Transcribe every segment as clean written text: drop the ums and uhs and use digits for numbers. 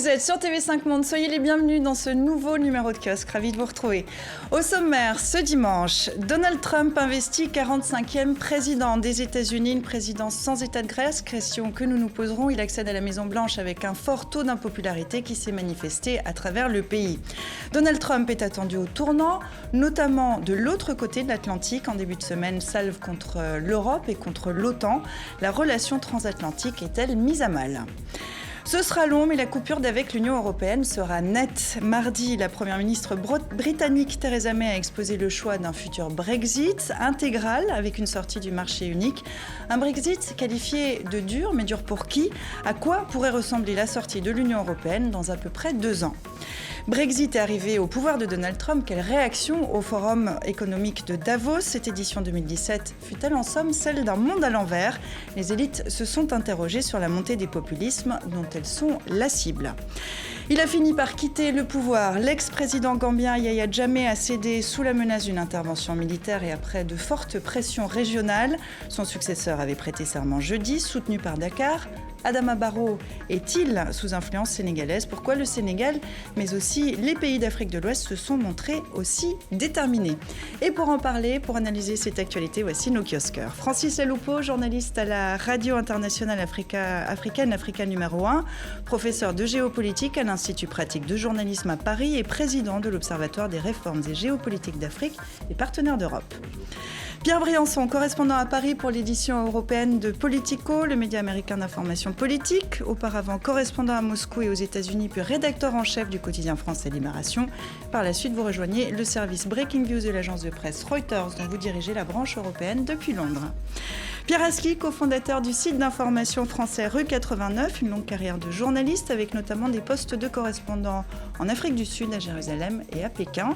Vous êtes sur TV5 Monde, soyez les bienvenus dans ce nouveau numéro de kiosque, ravi de vous retrouver. Au sommaire, ce dimanche, Donald Trump investit 45e président des États-Unis, une présidence sans état de grâce, question que nous nous poserons. Il accède à la Maison-Blanche avec un fort taux d'impopularité qui s'est manifesté à travers le pays. Donald Trump est attendu au tournant, notamment de l'autre côté de l'Atlantique. En début de semaine, salve contre l'Europe et contre l'OTAN. La relation transatlantique est-elle mise à mal ? Ce sera long, mais la coupure d'avec l'Union européenne sera nette. Mardi, la première ministre britannique Theresa May a exposé le choix d'un futur Brexit intégral avec une sortie du marché unique. Un Brexit qualifié de dur, mais dur pour qui ? À quoi pourrait ressembler la sortie de l'Union européenne dans à peu près 2 ans ? Brexit est arrivé au pouvoir de Donald Trump. Quelle réaction au Forum économique de Davos ? Cette édition 2017 fut-elle en somme celle d'un monde à l'envers ? Les élites se sont interrogées sur la montée des populismes dont elles sont la cible. Il a fini par quitter le pouvoir. L'ex-président gambien Yahya Jammeh a cédé sous la menace d'une intervention militaire et après de fortes pressions régionales. Son successeur avait prêté serment jeudi, soutenu par Dakar. Adama Barrow est-il sous influence sénégalaise ? Pourquoi le Sénégal, mais aussi les pays d'Afrique de l'Ouest se sont montrés aussi déterminés ? Et pour en parler, pour analyser cette actualité, voici nos kiosqueurs. Francis Eloupo, journaliste à la radio internationale africaine, Africa numéro 1, professeur de géopolitique à l'Institut pratique de journalisme à Paris et président de l'Observatoire des réformes et géopolitiques d'Afrique et partenaire d'Europe. Pierre Briançon, correspondant à Paris pour l'édition européenne de Politico, le média américain d'information politique, auparavant correspondant à Moscou et aux États-Unis, puis rédacteur en chef du quotidien français Libération. Par la suite, vous rejoignez le service Breaking News de l'agence de presse Reuters, dont vous dirigez la branche européenne depuis Londres. Pierre Aski, cofondateur du site d'information français Rue 89, une longue carrière de journaliste avec notamment des postes de correspondant en Afrique du Sud, à Jérusalem et à Pékin.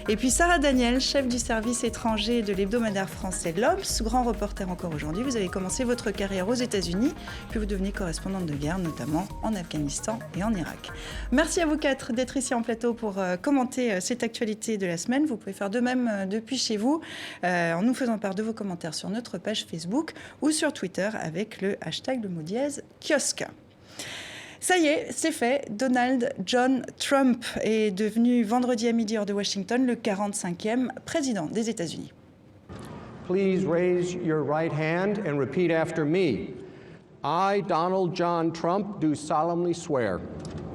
Et puis Sarah Daniel, chef du service étranger de l'hebdomadaire français L'Obs, grand reporter encore aujourd'hui. Vous avez commencé votre carrière aux États-Unis, puis vous devenez correspondante de guerre, notamment en Afghanistan et en Irak. Merci à vous 4 d'être ici en plateau pour commenter cette actualité de la semaine. Vous pouvez faire de même depuis chez vous, en nous faisant part de vos commentaires sur notre page Facebook ou sur Twitter avec le hashtag le mot dièse kiosque. Ça y est, c'est fait. Donald John Trump est devenu vendredi à midi heure de Washington le 45e président des États-Unis. Please raise your right hand and repeat after me. I, Donald John Trump, do solemnly swear.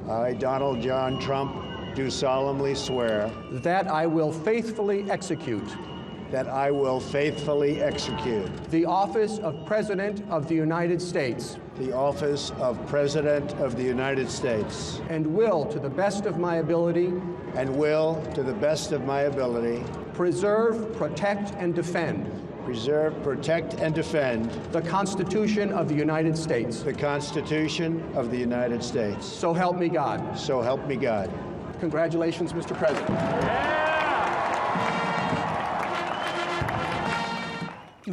I, Donald John Trump, do solemnly swear that I will faithfully execute that I will faithfully execute the office of President of the United States the office of President of the United States and will, to the best of my ability, preserve, protect, and defend the Constitution of the United States. The Constitution of the United States. So help me God. So help me God. Congratulations, Mr. President.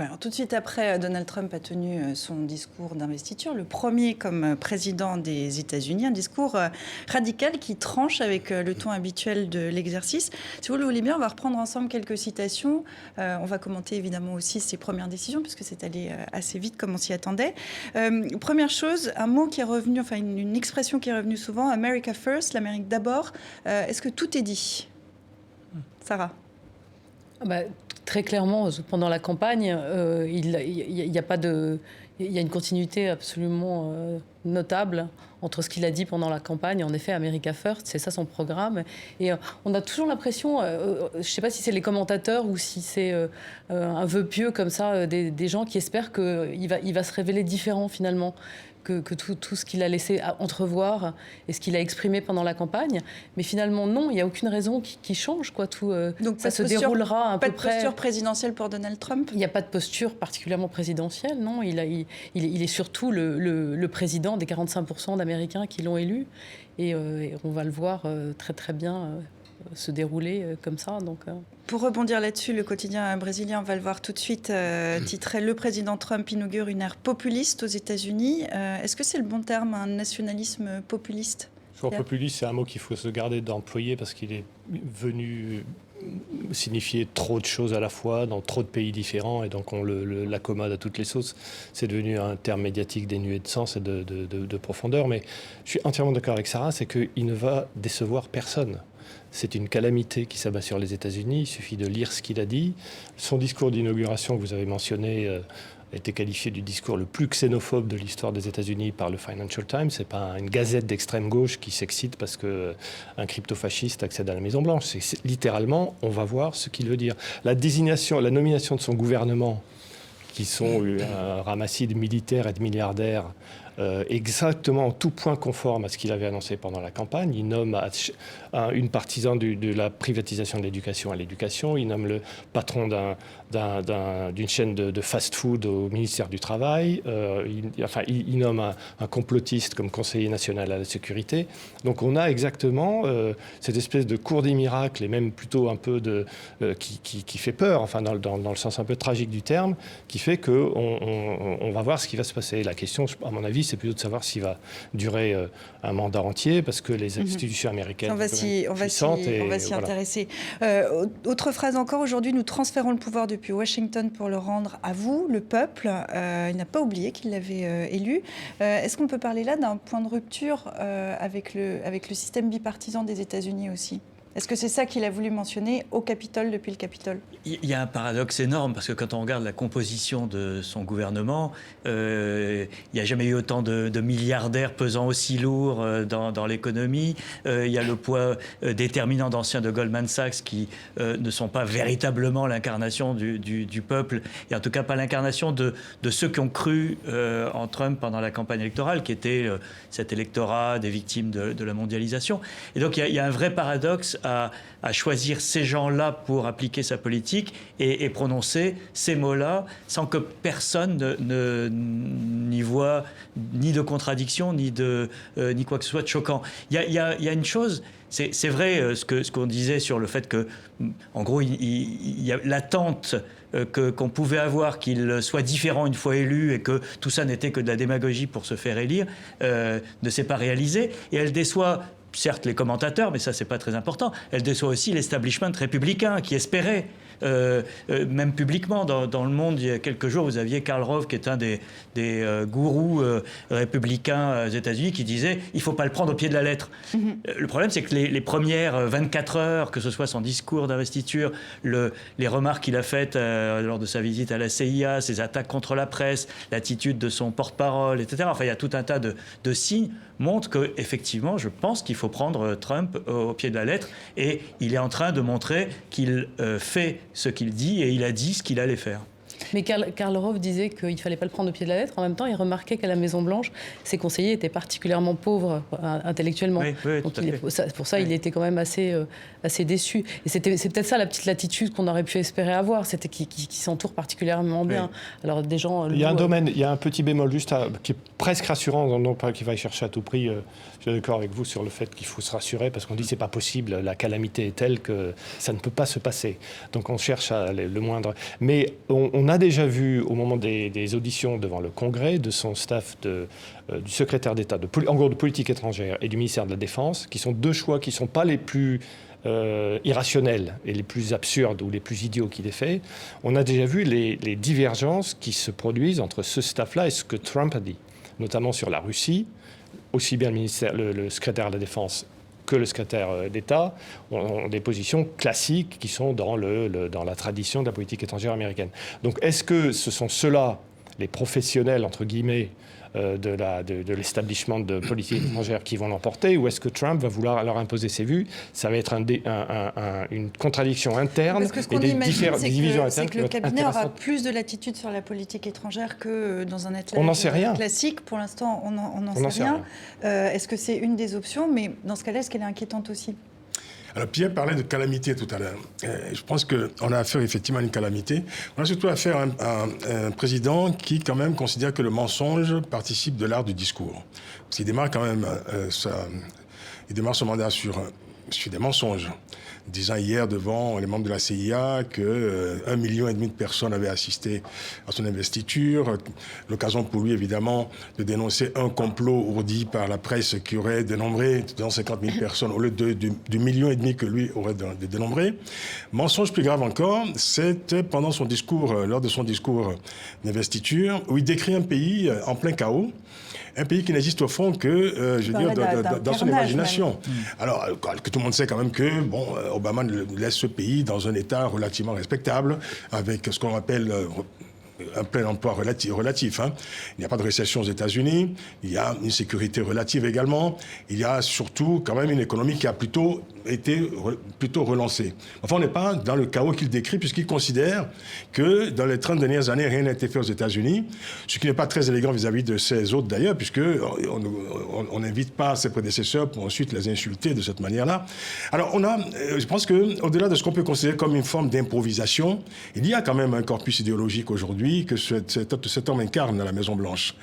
Alors, tout de suite après, Donald Trump a tenu son discours d'investiture, le premier comme président des États-Unis, un discours radical qui tranche avec le ton habituel de l'exercice. Si vous le voulez bien, on va reprendre ensemble quelques citations. On va commenter évidemment aussi ses premières décisions, puisque c'est allé assez vite comme on s'y attendait. Première chose, un mot qui est revenu, enfin une expression qui est revenue souvent, America First, l'Amérique d'abord. Est-ce que tout est dit ? Sarah ? Très clairement, pendant la campagne, il y a une continuité absolument notable entre ce qu'il a dit pendant la campagne. En effet, America First, c'est ça son programme. Et on a toujours l'impression, je ne sais pas si c'est les commentateurs ou si c'est un vœu pieux comme ça, des gens qui espèrent qu'il va se révéler différent finalement que tout ce qu'il a laissé entrevoir et ce qu'il a exprimé pendant la campagne. Mais finalement, non, il n'y a aucune raison qui change. Donc ça se déroulera à peu près... Pas de posture présidentielle pour Donald Trump ? Il n'y a pas de posture particulièrement présidentielle, non. Il est surtout le président des 45% d'Américains qui l'ont élu. Et on va le voir très très bien se dérouler comme ça. Pour rebondir là-dessus, le quotidien brésilien, on va le voir tout de suite, titrait « Le président Trump inaugure une ère populiste aux États-Unis ». Est-ce que c'est le bon terme, un nationalisme populiste ? Je crois que populiste, c'est un mot qu'il faut se garder d'employer parce qu'il est venu signifier trop de choses à la fois dans trop de pays différents et donc on l'accommode à toutes les sauces. C'est devenu un terme médiatique dénué de sens et de profondeur. Mais je suis entièrement d'accord avec Sarah, c'est qu'il ne va décevoir personne. C'est une calamité qui s'abat sur les États-Unis. Il suffit de lire ce qu'il a dit. Son discours d'inauguration que vous avez mentionné a été qualifié du discours le plus xénophobe de l'histoire des États-Unis par le Financial Times. C'est pas une gazette d'extrême gauche qui s'excite parce qu'un crypto-fasciste accède à la Maison-Blanche. C'est littéralement, on va voir ce qu'il veut dire. La nomination de son gouvernement, qui sont un ramassis de militaires et de milliardaires, exactement en tout point conforme à ce qu'il avait annoncé pendant la campagne. Il nomme une partisane de la privatisation de l'éducation à l'éducation. Il nomme le patron d'une chaîne de fast-food au ministère du Travail. Il nomme un complotiste comme conseiller national à la sécurité. Donc on a exactement cette espèce de cours des miracles et même plutôt un peu qui fait peur, enfin dans le sens un peu tragique du terme, qui fait qu'on va voir ce qui va se passer. La question, à mon avis, c'est plutôt de savoir s'il va durer un mandat entier, parce que les institutions américaines on va s'y intéresser. Autre phrase encore, aujourd'hui, nous transférons le pouvoir depuis Washington pour le rendre à vous, le peuple. Il n'a pas oublié qu'il l'avait élu. Est-ce qu'on peut parler là d'un point de rupture avec le système bipartisan des États-Unis aussi ? Est-ce que c'est ça qu'il a voulu mentionner au Capitole depuis le Capitole ? Il y a un paradoxe énorme, parce que quand on regarde la composition de son gouvernement, il n'y a jamais eu autant de milliardaires pesant aussi lourd dans l'économie. Il y a le poids déterminant d'anciens de Goldman Sachs qui ne sont pas véritablement l'incarnation du peuple, et en tout cas pas l'incarnation de ceux qui ont cru en Trump pendant la campagne électorale, qui était cet électorat des victimes de la mondialisation. Et donc il y a un vrai paradoxe à choisir ces gens-là pour appliquer sa politique et prononcer ces mots-là sans que personne n'y voit ni de contradiction, ni quoi que ce soit de choquant. Il y a une chose, c'est vrai ce qu'on disait sur le fait que, en gros, il y a l'attente qu'on pouvait avoir qu'il soit différent une fois élu et que tout ça n'était que de la démagogie pour se faire élire, ne s'est pas réalisée, et elle déçoit certes les commentateurs, mais ça c'est pas très important. Elle déçoit aussi l'establishment républicain qui espérait, même publiquement dans le monde, il y a quelques jours, vous aviez Karl Rove, qui est un des gourous républicains aux États-Unis, qui disait il faut pas le prendre au pied de la lettre. Le problème, c'est que les premières 24 heures, que ce soit son discours d'investiture, les remarques qu'il a faites lors de sa visite à la CIA, ses attaques contre la presse, l'attitude de son porte-parole, etc. Enfin, il y a tout un tas de signes montrent qu'effectivement, je pense qu'il faut prendre Trump au pied de la lettre, et il est en train de montrer qu'il fait ce qu'il dit, et il a dit ce qu'il allait faire. Mais Karl Rove disait qu'il ne fallait pas le prendre au pied de la lettre. En même temps, il remarquait qu'à la Maison-Blanche, ses conseillers étaient particulièrement pauvres intellectuellement. Oui, donc pour ça, il était quand même assez déçu. Et c'est peut-être ça la petite latitude qu'on aurait pu espérer avoir, c'était qu'il s'entoure particulièrement bien. Oui. Alors, des gens, il y a un domaine, il y a un petit bémol juste qui est presque rassurant, non pas qu'il va y chercher à tout prix. Je suis d'accord avec vous sur le fait qu'il faut se rassurer, parce qu'on dit que ce n'est pas possible, la calamité est telle que ça ne peut pas se passer. Donc on cherche le moindre. Mais on a déjà vu au moment des auditions devant le Congrès de son staff du secrétaire d'État, en gros de politique étrangère et du ministère de la Défense, qui sont deux choix qui ne sont pas les plus irrationnels et les plus absurdes ou les plus idiots qu'il ait fait. On a déjà vu les divergences qui se produisent entre ce staff-là et ce que Trump a dit, notamment sur la Russie. Aussi bien le secrétaire de la Défense que le secrétaire d'État ont des positions classiques qui sont dans la tradition de la politique étrangère américaine. Donc est-ce que ce sont ceux-là, les professionnels, entre guillemets, de l'establishment de politique étrangère qui vont l'emporter, ou est-ce que Trump va vouloir leur imposer ses vues ? Ça va être une contradiction interne et des divisions internes. C'est que le cabinet aura plus de latitude sur la politique étrangère que dans un attelage classique. Pour l'instant, on n'en sait rien. Est-ce que c'est une des options ? Mais dans ce cas-là, est-ce qu'elle est inquiétante aussi ? Alors Pierre parlait de calamité tout à l'heure. Je pense qu'on a affaire effectivement à une calamité. On a surtout affaire à un président qui quand même considère que le mensonge participe de l'art du discours. Parce qu'il démarre quand même il démarre son mandat sur suis des mensonges. Disant hier devant les membres de la CIA que 1,5 million de personnes avaient assisté à son investiture. L'occasion pour lui, évidemment, de dénoncer un complot ourdi par la presse qui aurait dénombré 250 000 personnes au lieu du 1,5 million que lui aurait dénombré. Mensonge plus grave encore, c'était pendant son discours, lors de son discours d'investiture, où il décrit un pays en plein chaos. Un pays qui n'existe au fond que, dans son imagination. Alors, que tout le monde sait quand même que, Obama laisse ce pays dans un état relativement respectable, avec ce qu'on appelle un plein emploi relatif. Hein. Il n'y a pas de récession aux États-Unis, il y a une sécurité relative également, il y a surtout quand même une économie qui a plutôt relancée. Enfin, on n'est pas dans le chaos qu'il décrit, puisqu'il considère que dans les 30 dernières années, rien n'a été fait aux États-Unis, ce qui n'est pas très élégant vis-à-vis de ses autres d'ailleurs, puisqu'on n'invite pas ses prédécesseurs pour ensuite les insulter de cette manière-là. Alors, je pense qu'au-delà de ce qu'on peut considérer comme une forme d'improvisation, il y a quand même un corpus idéologique aujourd'hui que cet homme incarne à la Maison-Blanche.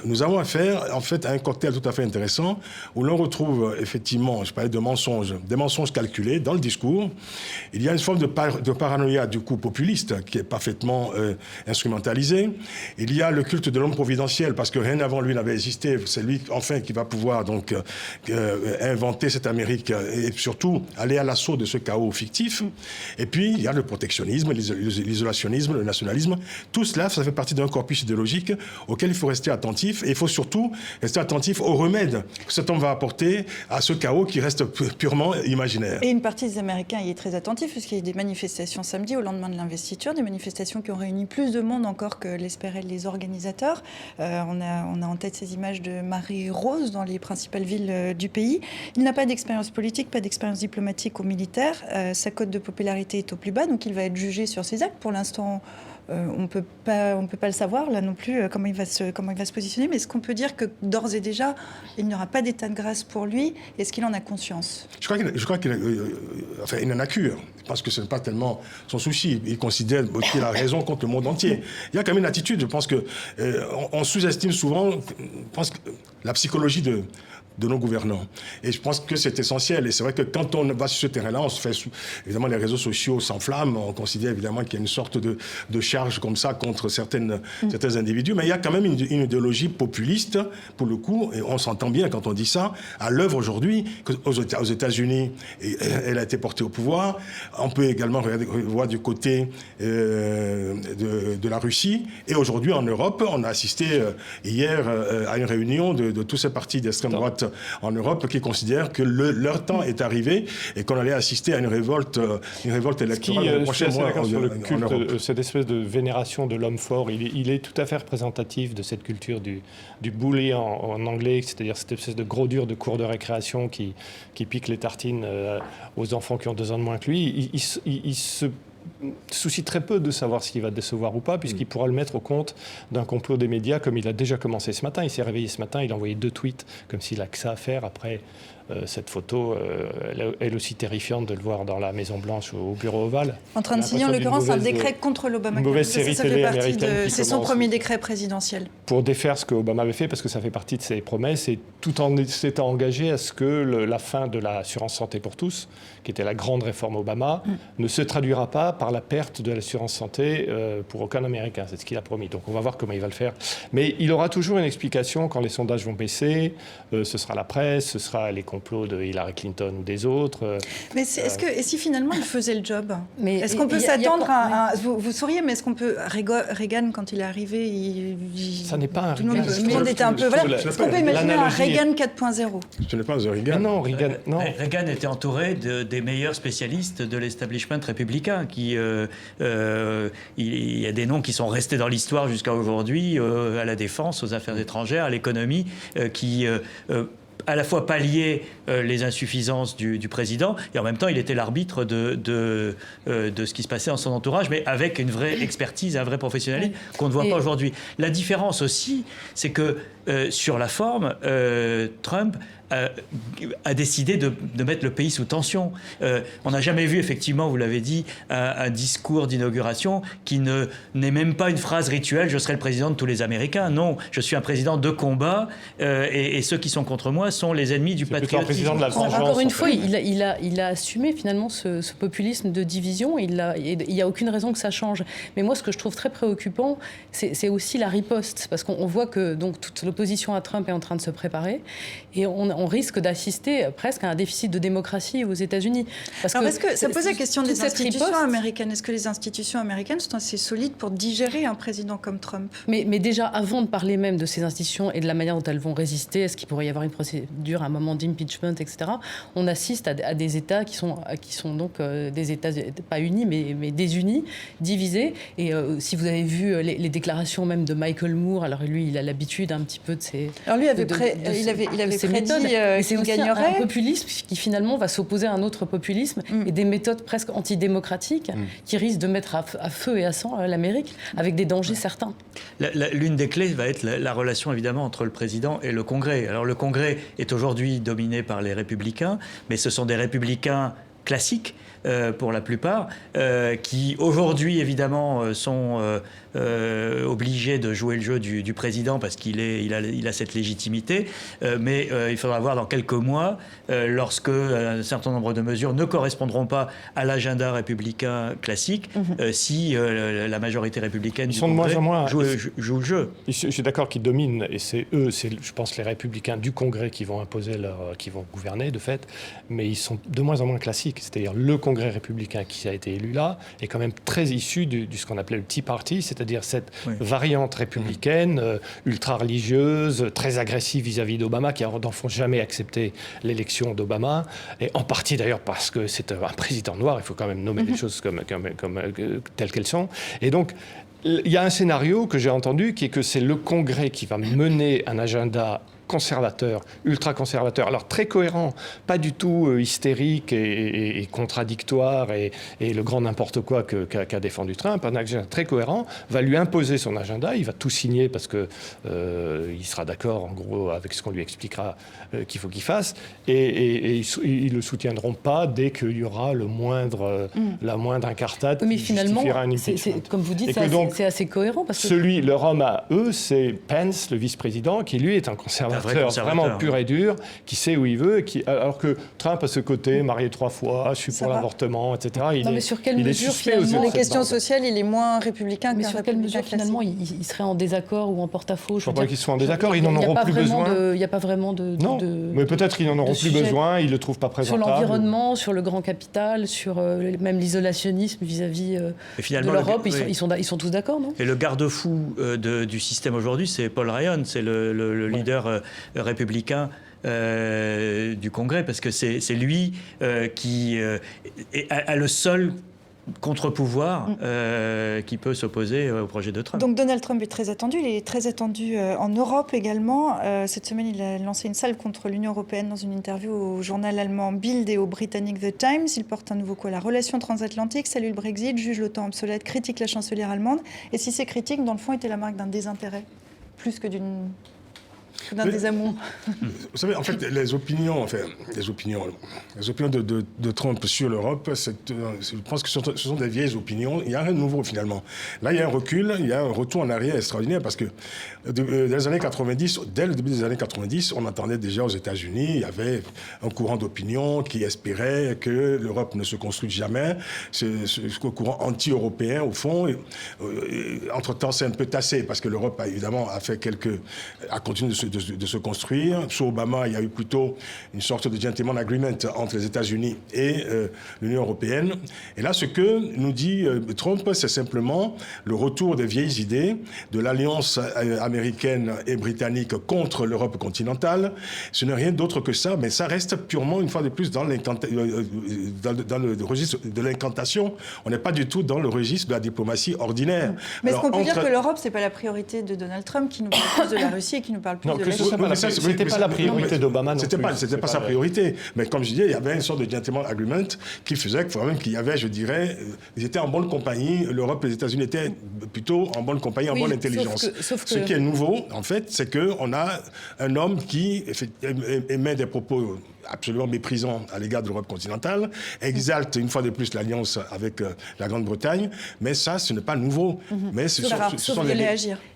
Nous avons affaire, en fait, à un cocktail tout à fait intéressant où l'on retrouve, effectivement, je parlais de mensonges, des mensonges calculés dans le discours. Il y a une forme de paranoïa, du coup, populiste, qui est parfaitement instrumentalisée. Il y a le culte de l'homme providentiel, parce que rien avant lui n'avait existé. C'est lui, enfin, qui va pouvoir, donc, inventer cette Amérique et surtout aller à l'assaut de ce chaos fictif. Et puis, il y a le protectionnisme, l'isolationnisme, le nationalisme. Tout cela, ça fait partie d'un corpus idéologique auquel il faut rester attentif. Et il faut surtout rester attentif aux remèdes que cet homme va apporter à ce chaos qui reste purement imaginaire. Et une partie des Américains y est très attentive, puisqu'il y a eu des manifestations samedi au lendemain de l'investiture, des manifestations qui ont réuni plus de monde encore que l'espéraient les organisateurs. On a en tête ces images de Marie-Rose dans les principales villes du pays. Il n'a pas d'expérience politique, pas d'expérience diplomatique ou militaire. Sa cote de popularité est au plus bas, donc il va être jugé sur ses actes. Pour l'instant, on ne peut pas le savoir là non plus comment il va se positionner, mais est-ce qu'on peut dire que d'ores et déjà il n'y aura pas d'état de grâce pour lui? Est-ce qu'il en a conscience? Je crois qu'il en a cure. Je pense que ce n'est pas tellement son souci. Il considère qu'il a raison contre le monde entier. Il y a quand même une attitude. Je pense que on sous-estime souvent, la psychologie de nos gouvernants. Et je pense que c'est essentiel. Et c'est vrai que quand on va sur ce terrain-là, on se fait... Évidemment, les réseaux sociaux s'enflamment. On considère évidemment qu'il y a une sorte de charge comme ça contre certains individus. Mais il y a quand même une idéologie populiste, pour le coup, et on s'entend bien quand on dit ça, à l'œuvre aujourd'hui, aux États-Unis, elle a été portée au pouvoir. On peut également voir du côté de la Russie. Et aujourd'hui, en Europe, on a assisté hier à une réunion de tous ces partis d'extrême droite en Europe qui considèrent que leur temps est arrivé et qu'on allait assister à une révolte électorale prochaine mois sur le en Europe. culte, cette espèce de vénération de l'homme fort, il est tout à fait représentatif de cette culture du bully en anglais, c'est-à-dire cette espèce de gros dur de cours de récréation qui pique les tartines aux enfants qui ont 2 ans de moins que lui. Il se soucie très peu de savoir s'il va décevoir ou pas, puisqu'il pourra le mettre au compte d'un complot des médias, comme il a déjà commencé ce matin. Il s'est réveillé ce matin, il a envoyé 2 tweets, comme s'il a que ça à faire après cette photo, elle aussi terrifiante de le voir dans la Maison-Blanche au bureau ovale. En train de signer, en l'occurrence, un décret contre l'Obama. Une mauvaise série télé américaine. C'est son premier décret présidentiel. Pour défaire ce que Obama avait fait, parce que ça fait partie de ses promesses, et tout en s'étant engagé à ce que la fin de l'assurance santé pour tous, qui était la grande réforme Obama, ne se traduira pas par la perte de l'assurance santé pour aucun Américain. C'est ce qu'il a promis. Donc on va voir comment il va le faire. Mais il aura toujours une explication quand les sondages vont baisser. Ce sera la presse, ce sera les complots de Hillary Clinton ou des autres. Mais et si finalement il faisait le job? Est-ce qu'on peut s'attendre à... Vous souriez, mais est-ce qu'on peut... Reagan, quand il est arrivé, ça n'est pas un Reagan. Tout le monde était un peu... Est-ce qu'on peut imaginer un Reagan 4.0? Ce n'est pas un Reagan. Mais non, Reagan... Non. Reagan était entouré des meilleurs spécialistes de l'establishment républicain. Il y a des noms qui sont restés dans l'histoire jusqu'à aujourd'hui, à la défense, aux affaires étrangères, à l'économie, qui... à la fois pallier les insuffisances du président, et en même temps, il était l'arbitre de ce qui se passait en son entourage, mais avec une vraie expertise, un vrai professionnalisme qu'on ne voit pas aujourd'hui. La différence aussi, c'est que sur la forme, Trump a décidé de mettre le pays sous tension. On n'a jamais vu, effectivement, vous l'avez dit, un discours d'inauguration qui n'est même pas une phrase rituelle « je serai le président de tous les Américains ». Non, je suis un président de combat et ceux qui sont contre moi sont les ennemis du patriotisme. Président de la vengeance, encore une fois, il a assumé finalement ce populisme de division. Il n'y a aucune raison que ça change. Mais moi, ce que je trouve très préoccupant, c'est aussi la riposte. Parce qu'on voit que donc, toute l'opposition à Trump est en train de se préparer. Et on risque d'assister presque à un déficit de démocratie aux États-Unis. Alors, est-ce que ça pose la question des institutions américaines? Est-ce que les institutions américaines sont assez solides pour digérer un président comme Trump? Mais déjà, avant de parler même de ces institutions et de la manière dont elles vont résister, est-ce qu'il pourrait y avoir une procédure, un moment d'impeachment, etc., on assiste à des États qui sont donc des États pas unis, mais désunis, divisés. Et si vous avez vu les déclarations même de Michael Moore, alors lui, il a l'habitude un petit peu de ces... Alors lui il avait prédit qu'il gagnerait. Un populisme qui finalement va s'opposer à un autre populisme et des méthodes presque antidémocratiques qui risquent de mettre à feu et à sang l'Amérique avec des dangers certains. L'une des clés va être la relation évidemment entre le président et le Congrès. Alors le Congrès est aujourd'hui dominé par les républicains, mais ce sont des républicains classiques pour la plupart, qui aujourd'hui évidemment sont obligés de jouer le jeu du président parce qu'il a cette légitimité, mais il faudra voir dans quelques mois, lorsque un certain nombre de mesures ne correspondront pas à l'agenda républicain classique, si la majorité républicaine du Congrès joue le jeu. Je suis d'accord qu'ils dominent, et c'est je pense, les républicains du Congrès qui vont imposer qui vont gouverner de fait, mais ils sont de moins en moins classiques. C'est-à-dire le Congrès républicain qui a été élu là est quand même très issu de ce qu'on appelait le Tea Party, c'est-à-dire cette variante républicaine ultra-religieuse, très agressive vis-à-vis d'Obama, qui n'en font jamais accepter l'élection d'Obama, et en partie d'ailleurs parce que c'est un président noir, il faut quand même nommer les choses comme telles qu'elles sont. Et donc, il y a un scénario que j'ai entendu qui est que c'est le Congrès qui va mener un agenda conservateur, ultra-conservateur, alors très cohérent, pas du tout hystérique et contradictoire et le grand n'importe quoi qu'a défendu Trump, un agenda très cohérent, va lui imposer son agenda, il va tout signer parce que il sera d'accord en gros avec ce qu'on lui expliquera qu'il faut qu'il fasse, et ils le soutiendront pas dès qu'il y aura la moindre incartade qui justifiera un impeachment. Comme vous dites, c'est assez cohérent. Parce que leur homme à eux, c'est Pence, le vice-président, qui lui est un conservateur vraiment pur et dur, qui sait où il veut, alors que Trump a ce côté, marié 3 fois, je suis pour l'avortement, etc. Mais sur quelle mesure, finalement, les questions sociales, il est moins républicain mais sur quelle mesure, finalement, il serait en désaccord ou en porte-à-faux? Je ne crois pas qu'ils soient en désaccord, ils n'en auront plus besoin. Il n'y a pas vraiment de... Non, mais peut-être qu'ils n'en auront plus besoin, ils ne le trouvent pas présentable. Sur l'environnement, sur le grand capital, sur même l'isolationnisme vis-à-vis de l'Europe, ils sont tous d'accord, non? Et le garde-fou du système aujourd'hui, c'est Paul Ryan, c'est le leader républicain du Congrès, parce que c'est lui qui a le seul contre-pouvoir qui peut s'opposer au projet de Trump. Donc Donald Trump est très attendu. Il est très attendu en Europe également. Cette semaine, il a lancé une salve contre l'Union européenne dans une interview au journal allemand Bild et au britannique The Times. Il porte un nouveau coup à la relation transatlantique, salue le Brexit, juge l'OTAN obsolète, critique la chancelière allemande. Et si ces critiques, dans le fond, étaient la marque d'un désintérêt, plus que d'un désamour. Vous savez, en fait, les opinions de Trump sur l'Europe, je pense que ce sont des vieilles opinions. Il y a rien de nouveau, finalement. Là, il y a un recul, il y a un retour en arrière extraordinaire, parce que dès le début des années 90, on entendait déjà aux États-Unis, il y avait un courant d'opinion qui espérait que l'Europe ne se construise jamais. C'est un courant anti-européen, au fond. Entre-temps, c'est un peu tassé, parce que l'Europe, évidemment, a continué de se construire. Sous Obama, il y a eu plutôt une sorte de gentleman agreement entre les États-Unis et l'Union européenne. Et là, ce que nous dit Trump, c'est simplement le retour des vieilles idées de l'alliance américaine et britannique contre l'Europe continentale. Ce n'est rien d'autre que ça, mais ça reste purement, une fois de plus, dans le registre de l'incantation. On n'est pas du tout dans le registre de la diplomatie ordinaire. Mais est-ce qu'on peut dire que l'Europe, c'est pas la priorité de Donald Trump, qui nous parle plus de la Russie et qui nous parle plus de que ce n'était pas la priorité d'Obama non plus. C'était pas sa priorité. Mais comme je disais, il y avait une sorte de gentleman agreement qui faisait que, quand même, qu'il y avait, je dirais, ils étaient en bonne compagnie. L'Europe et les États-Unis étaient plutôt en bonne compagnie, en bonne intelligence. Ce qui est nouveau, en fait, c'est qu'on a un homme qui émet des propos absolument méprisants à l'égard de l'Europe continentale, exalte une fois de plus l'alliance avec la Grande-Bretagne, mais ça, ce n'est pas nouveau. Mais ce sont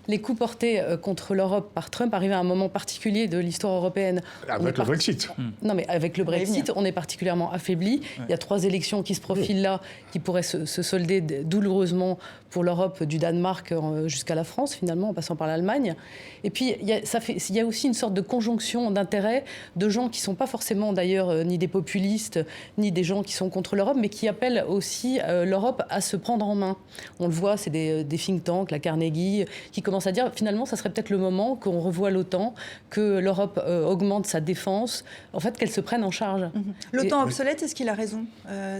les coups portés contre l'Europe par Trump arrivaient à un moment particulier de l'histoire européenne. Avec le Brexit. Non, mais avec le Brexit, on est particulièrement affaibli. Il y a 3 élections qui se profilent là, qui pourraient se solder douloureusement pour l'Europe, du Danemark jusqu'à la France, finalement, en passant par l'Allemagne. Et puis, il y a aussi une sorte de conjonction d'intérêts de gens qui ne sont pas forcément, d'ailleurs, ni des populistes, ni des gens qui sont contre l'Europe, mais qui appellent aussi l'Europe à se prendre en main. On le voit, c'est des think tanks, la Carnegie, qui commencent à dire, finalement, ça serait peut-être le moment qu'on revoie l'OTAN, que l'Europe augmente sa défense, en fait, qu'elle se prenne en charge. L'OTAN obsolète, est-ce qu'il a raison,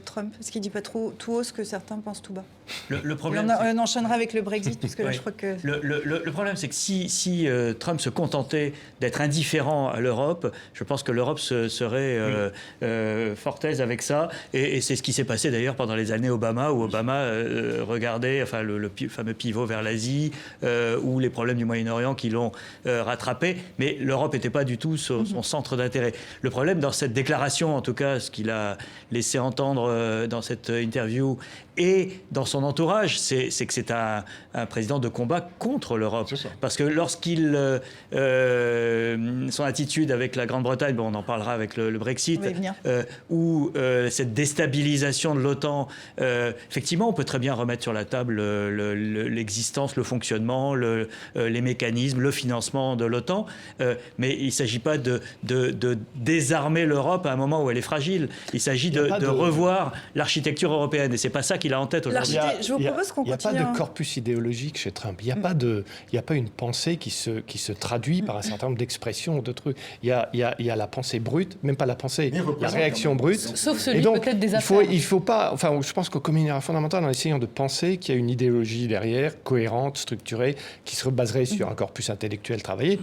Trump? Est-ce qu'il ne dit pas tout haut ce que certains pensent tout bas? Le problème, on enchaînera avec le Brexit, parce que là, je crois que... Le problème, c'est que si Trump se contentait d'être indifférent à l'Europe, je pense que l'Europe serait fort aise avec ça. Et c'est ce qui s'est passé d'ailleurs pendant les années Obama, où Obama regardait le fameux pivot vers l'Asie, ou les problèmes du Moyen-Orient qui l'ont rattrapé. Mais l'Europe n'était pas du tout son centre d'intérêt. Le problème dans cette déclaration, en tout cas, ce qu'il a laissé entendre dans cette interview et dans son entourage, c'est que c'est un président de combat contre l'Europe. Parce que son attitude avec la Grande-Bretagne, on en parlera avec le Brexit, ou cette déstabilisation de l'OTAN, effectivement, on peut très bien remettre sur la table l'existence, le fonctionnement, les mécanismes, le financement de l'OTAN, mais il ne s'agit pas de désarmer l'Europe à un moment où elle est fragile. Il s'agit de revoir l'architecture européenne, et ce n'est pas ça qu'il a en tête aujourd'hui. Je vous propose qu'on continue. Il n'y a pas de corpus idéologique chez Trump. Il n'y a pas une pensée qui se traduit par un certain nombre d'expressions ou de trucs. Il y a la pensée brute, même pas la pensée, la réaction brute. Sauf celui peut-être des affaires. Il faut pas. Enfin, je pense qu'au communisme fondamental, en essayant de penser qu'il y a une idéologie derrière, cohérente, structurée, qui se baserait sur un corpus intellectuel travaillé.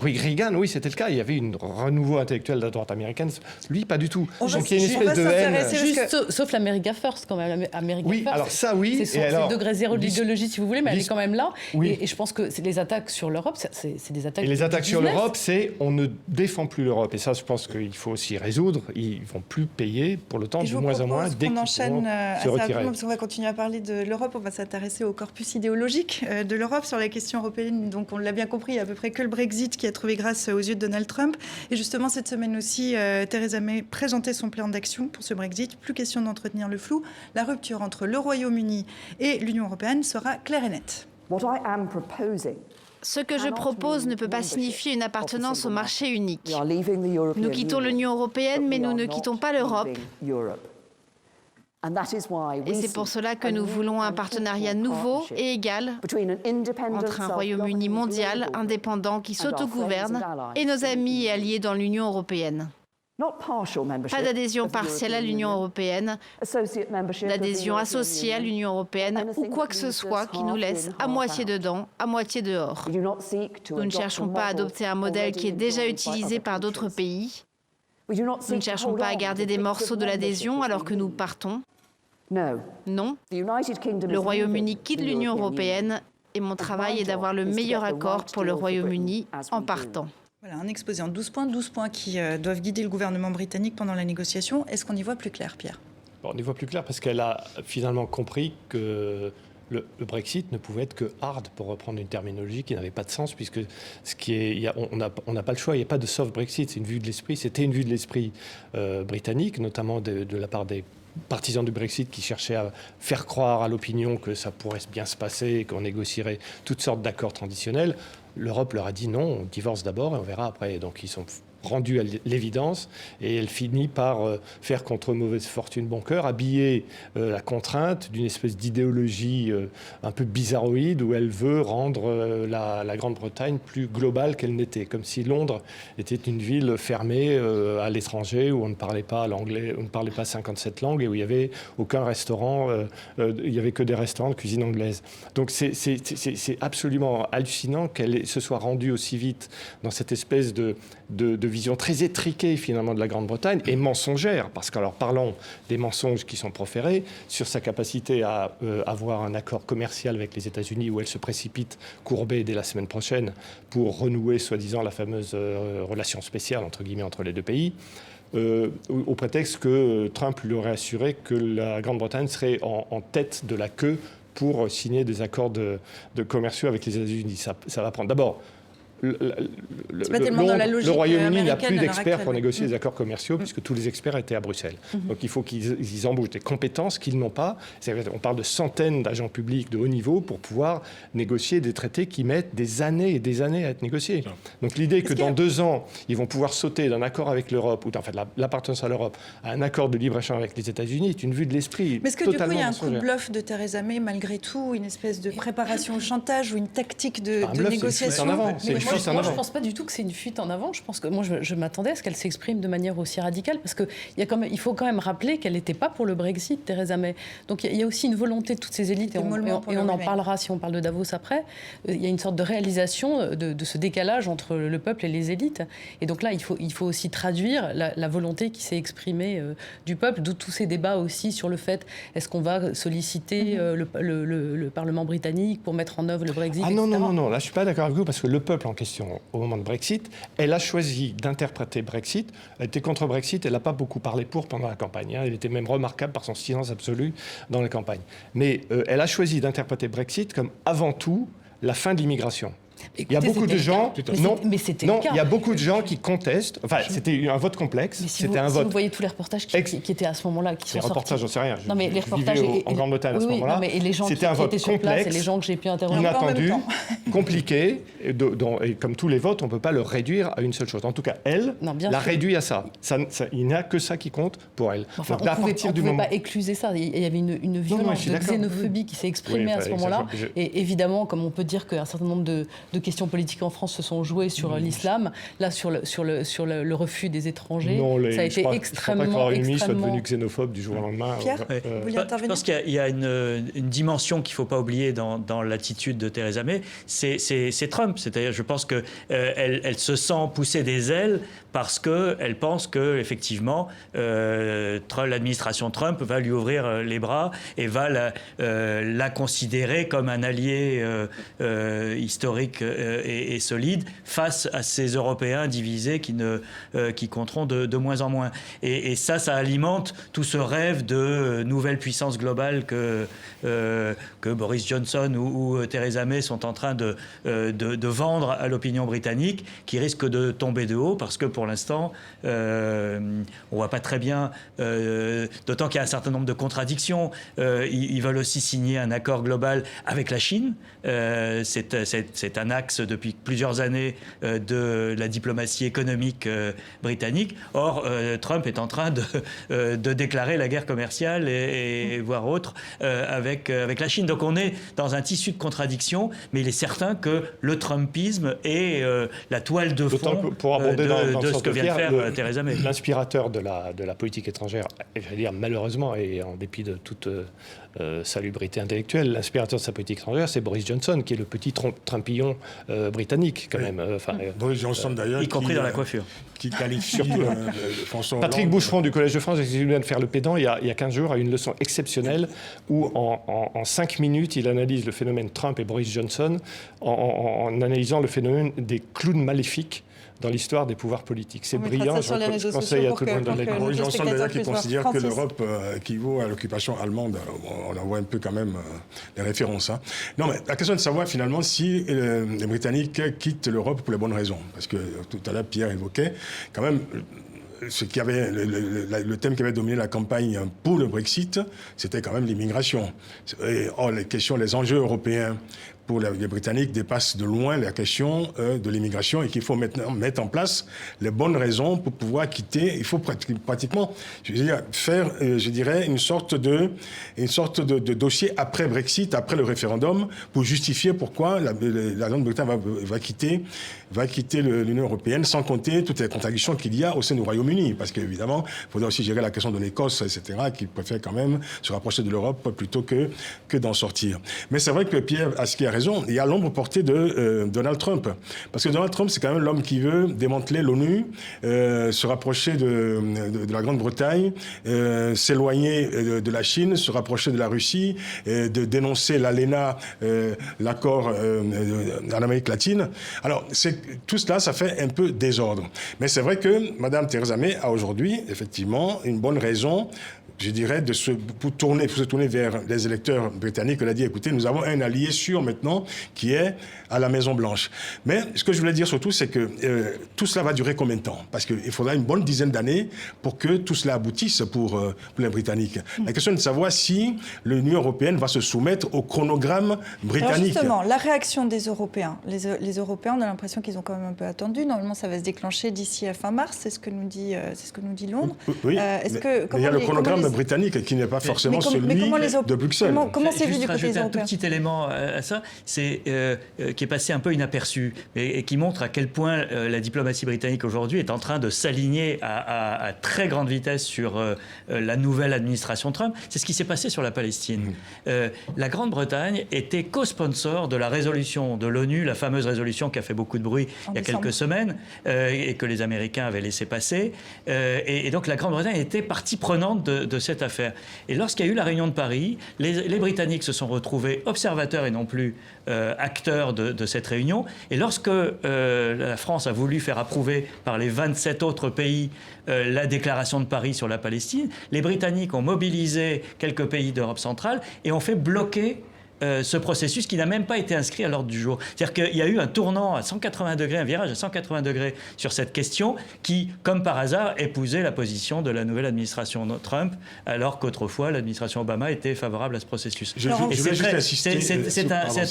Reagan, oui, c'était le cas. Il y avait un renouveau intellectuel de la droite américaine. Lui, pas du tout. Donc il y a une espèce de haine. Sauf l'America First, quand même. Oui, alors ça, oui. C'est le degré zéro de l'idéologie, si vous voulez, mais elle est quand même là. Oui. Et je pense que les attaques sur l'Europe, c'est des attaques. Et les attaques sur l'Europe, c'est on ne défend plus l'Europe. Et ça, je pense qu'il faut aussi résoudre. Ils ne vont plus payer pour le temps, de moins en moins, dès qu'ils vont se retirer. Parce qu'on va continuer à parler de l'Europe. On va s'intéresser au corpus idéologique de l'Europe sur la question européenne. Donc, on l'a bien compris, il n'y a à peu près que le Brexit qui a trouvé grâce aux yeux de Donald Trump. Et justement, cette semaine aussi, Theresa May présentait son plan d'action pour ce Brexit. Plus question d'entretenir le flou. La rupture entre le Royaume-Uni et l'Union européenne sera claire et nette. Ce que je propose ne peut pas signifier une appartenance au marché unique. Nous quittons l'Union européenne, mais nous ne quittons pas l'Europe. Et c'est pour cela que nous voulons un partenariat nouveau et égal entre un Royaume-Uni mondial, indépendant, qui s'autogouverne, et nos amis et alliés dans l'Union européenne. Pas d'adhésion partielle à l'Union européenne, d'adhésion associée à l'Union européenne ou quoi que ce soit qui nous laisse à moitié dedans, à moitié dehors. Nous ne cherchons pas à adopter un modèle qui est déjà utilisé par d'autres pays. Nous ne cherchons pas à garder des morceaux de l'adhésion alors que nous partons. Non. Le Royaume-Uni quitte l'Union européenne et mon travail est d'avoir le meilleur accord pour le Royaume-Uni en partant. Voilà, un exposé en 12 points qui doivent guider le gouvernement britannique pendant la négociation. Est-ce qu'on y voit plus clair, Pierre ? On y voit plus clair parce qu'elle a finalement compris que le Brexit ne pouvait être que hard, pour reprendre une terminologie qui n'avait pas de sens, puisque on n'a pas le choix, il n'y a pas de soft Brexit, c'est une vue de l'esprit. C'était une vue de l'esprit britannique, notamment de la part des partisans du Brexit qui cherchaient à faire croire à l'opinion que ça pourrait bien se passer, qu'on négocierait toutes sortes d'accords traditionnels. L'Europe leur a dit non, on divorce d'abord et on verra après. Donc ils sont rendue à l'évidence, et elle finit par faire contre mauvaise fortune bon cœur, habiller la contrainte d'une espèce d'idéologie un peu bizarroïde où elle veut rendre la Grande-Bretagne plus globale qu'elle n'était, comme si Londres était une ville fermée à l'étranger où on ne parlait pas l'anglais, on ne parlait pas 57 langues et où il n'y avait aucun restaurant, il n'y avait que des restaurants de cuisine anglaise. Donc c'est absolument hallucinant qu'elle se soit rendue aussi vite dans cette espèce de vision très étriquée finalement de la Grande-Bretagne et mensongère, parce qu'alors parlons des mensonges qui sont proférés sur sa capacité à avoir un accord commercial avec les États-Unis où elle se précipite courbée dès la semaine prochaine pour renouer soi-disant la fameuse relation spéciale entre guillemets entre les deux pays. Au prétexte que Trump lui aurait assuré que la Grande-Bretagne serait en tête de la queue pour signer des accords de commerciaux avec les États-Unis. Ça va prendre d'abord. Le Royaume-Uni n'a plus d'experts pour négocier des accords commerciaux puisque tous les experts étaient à Bruxelles. Donc il faut qu'ils embauchent des compétences qu'ils n'ont pas. On parle de centaines d'agents publics de haut niveau pour pouvoir négocier des traités qui mettent des années et des années à être négociés. Donc l'idée que dans 2 ans, ils vont pouvoir sauter d'un accord avec l'Europe, ou en fait l'appartenance à l'Europe, à un accord de libre-échange avec les États-Unis est une vue de l'esprit. Mais est-ce que du coup il y a un coup de bluff de Theresa May malgré tout, une espèce de préparation au chantage ou une tactique de négociation? Moi, je ne pense pas du tout que c'est une fuite en avant. Je pense que moi, je m'attendais à ce qu'elle s'exprime de manière aussi radicale, parce qu'il faut quand même rappeler qu'elle n'était pas pour le Brexit, Theresa May. Donc il y a aussi une volonté de toutes ces élites, et on en parlera si on parle de Davos après. Il y a une sorte de réalisation de ce décalage entre le peuple et les élites. Et donc là, il faut aussi traduire la volonté qui s'est exprimée du peuple, d'où tous ces débats aussi sur le fait est-ce qu'on va solliciter le Parlement britannique pour mettre en œuvre le Brexit, etc. Non, là je ne suis pas d'accord avec vous, parce que le peuple en question, au moment de Brexit, elle a choisi d'interpréter Brexit. Elle était contre Brexit, elle n'a pas beaucoup parlé pour pendant la campagne. Elle était même remarquable par son silence absolu dans la campagne. Mais elle a choisi d'interpréter Brexit comme avant tout la fin de l'immigration. Écoutez, il y a beaucoup de gens, il y a beaucoup de gens qui contestent. Enfin, c'était un vote complexe. Si vous voyez tous les reportages qui étaient à ce moment-là, qui sont sortis. Les reportages, j'en sais rien. Non, mais les reportages en Grande-Bretagne à ce moment-là. Et les gens qui étaient sur place, et les gens que j'ai pu interroger, inattendu, compliqué, et comme tous les votes, on ne peut pas le réduire à une seule chose. En tout cas, elle l'a réduit à ça. Il n'y a que ça qui compte pour elle. Enfin, on ne pouvait pas écluser ça. Il y avait une violence de xénophobie qui s'est exprimée à ce moment-là. Et évidemment, comme on peut dire qu'un certain nombre de questions politiques en France se sont jouées sur l'islam, là sur le refus des étrangers, ça a été extrêmement... Je ne crois pas que Royaume-Uni soit devenu xénophobe du jour au lendemain. Pierre, vous voulez intervenir ? Je pense qu'il y a une dimension qu'il ne faut pas oublier dans l'attitude de Theresa May, c'est Trump. C'est-à-dire, je pense qu'elle elle se sent pousser des ailes parce qu'elle pense qu'effectivement, l'administration Trump va lui ouvrir les bras et va la considérer comme un allié historique et solide face à ces Européens divisés qui compteront de moins en moins. Et ça alimente tout ce rêve de nouvelle puissance globale que Boris Johnson ou Theresa May sont en train de vendre à l'opinion britannique, qui risque de tomber de haut parce que pour l'instant, on ne voit pas très bien, d'autant qu'il y a un certain nombre de contradictions. Ils veulent aussi signer un accord global avec la Chine. C'est un axe depuis plusieurs années de la diplomatie économique britannique. Or, Trump est en train de déclarer la guerre commerciale et voire autre avec la Chine. Donc on est dans un tissu de contradictions, mais il est certain que le Trumpisme est la toile de fond de ce que vient de faire Theresa May. L'inspirateur de la politique étrangère, je vais dire malheureusement, et en dépit de toute salubrité intellectuelle, l'inspirateur de sa politique étrangère, c'est Boris Johnson, qui est le petit Trumpillon britannique, quand même. Boris Johnson, d'ailleurs, y compris dans la coiffure. Qui qualifie François Hollande. Patrick Boucheron du Collège de France, qui vient de faire le pédant il y a 15 jours, a une leçon exceptionnelle où en 5 minutes, il analyse le phénomène Trump et Boris Johnson en analysant le phénomène des clowns maléfiques dans l'histoire des pouvoirs politiques. C'est brillant, je conseille à tout le monde de lire. Boris Johnson, d'ailleurs, qui considère que l'Europe équivaut à l'occupation allemande. On en voit un peu quand même les références. Hein. Non, mais la question est de savoir finalement si les Britanniques quittent l'Europe pour les bonnes raisons. Parce que tout à l'heure, Pierre évoquait quand même... le thème qui avait dominé la campagne pour le Brexit, c'était quand même l'immigration. Or, les enjeux européens pour les Britanniques dépasse de loin la question de l'immigration et qu'il faut maintenant mettre en place les bonnes raisons pour pouvoir quitter. Il faut pratiquement faire, je dirais, une sorte de dossier après Brexit, après le référendum, pour justifier pourquoi la Grande-Bretagne va quitter l'Union européenne, sans compter toutes les contradictions qu'il y a au sein du Royaume-Uni. Parce qu'évidemment, il faudra aussi gérer la question de l'Écosse, etc., qui préfère quand même se rapprocher de l'Europe plutôt que d'en sortir. Mais c'est vrai que Pierre Aski a raison. Il y a l'ombre portée de Donald Trump. Parce que Donald Trump, c'est quand même l'homme qui veut démanteler l'ONU, se rapprocher de la Grande-Bretagne, s'éloigner de la Chine, se rapprocher de la Russie, de dénoncer l'ALENA, l'accord en Amérique latine. Alors, tout cela, ça fait un peu désordre. Mais c'est vrai que Mme Theresa May a aujourd'hui, effectivement, une bonne raison, je dirais, pour se tourner vers les électeurs britanniques. Elle a dit, écoutez, nous avons un allié sûr maintenant qui est à la Maison-Blanche. Mais ce que je voulais dire surtout, c'est que tout cela va durer combien de temps? Parce qu'il faudra une bonne dizaine d'années pour que tout cela aboutisse pour les Britanniques. La question est de savoir si l'Union européenne va se soumettre au chronogramme britannique. Alors justement, la réaction des Européens. Les Européens, on a l'impression qu'ils ont quand même un peu attendu. Normalement, ça va se déclencher d'ici à fin mars, c'est ce que nous dit Londres. Oui, mais il y a le chronogramme britannique qui n'est pas forcément celui de Bruxelles. Comment c'est vu du côté des Européens? Un tout petit élément à ça, c'est qui est passé un peu inaperçu et qui montre à quel point la diplomatie britannique aujourd'hui est en train de s'aligner à très grande vitesse sur la nouvelle administration Trump. C'est ce qui s'est passé sur la Palestine. La Grande-Bretagne était co-sponsor de la résolution de l'ONU, la fameuse résolution qui a fait beaucoup de bruit il y a quelques semaines et que les Américains avaient laissé passer. Et donc la Grande-Bretagne était partie prenante de cette affaire. Et lorsqu'il y a eu la réunion de Paris, les Britanniques se sont retrouvés observateurs et non plus acteurs de cette réunion. Et lorsque la France a voulu faire approuver par les 27 autres pays la déclaration de Paris sur la Palestine, les Britanniques ont mobilisé quelques pays d'Europe centrale et ont fait bloquer ce processus qui n'a même pas été inscrit à l'ordre du jour. C'est-à-dire qu'il y a eu un tournant à 180 degrés, un virage à 180 degrés sur cette question qui, comme par hasard, épousait la position de la nouvelle administration Trump, alors qu'autrefois, l'administration Obama était favorable à ce processus. C'est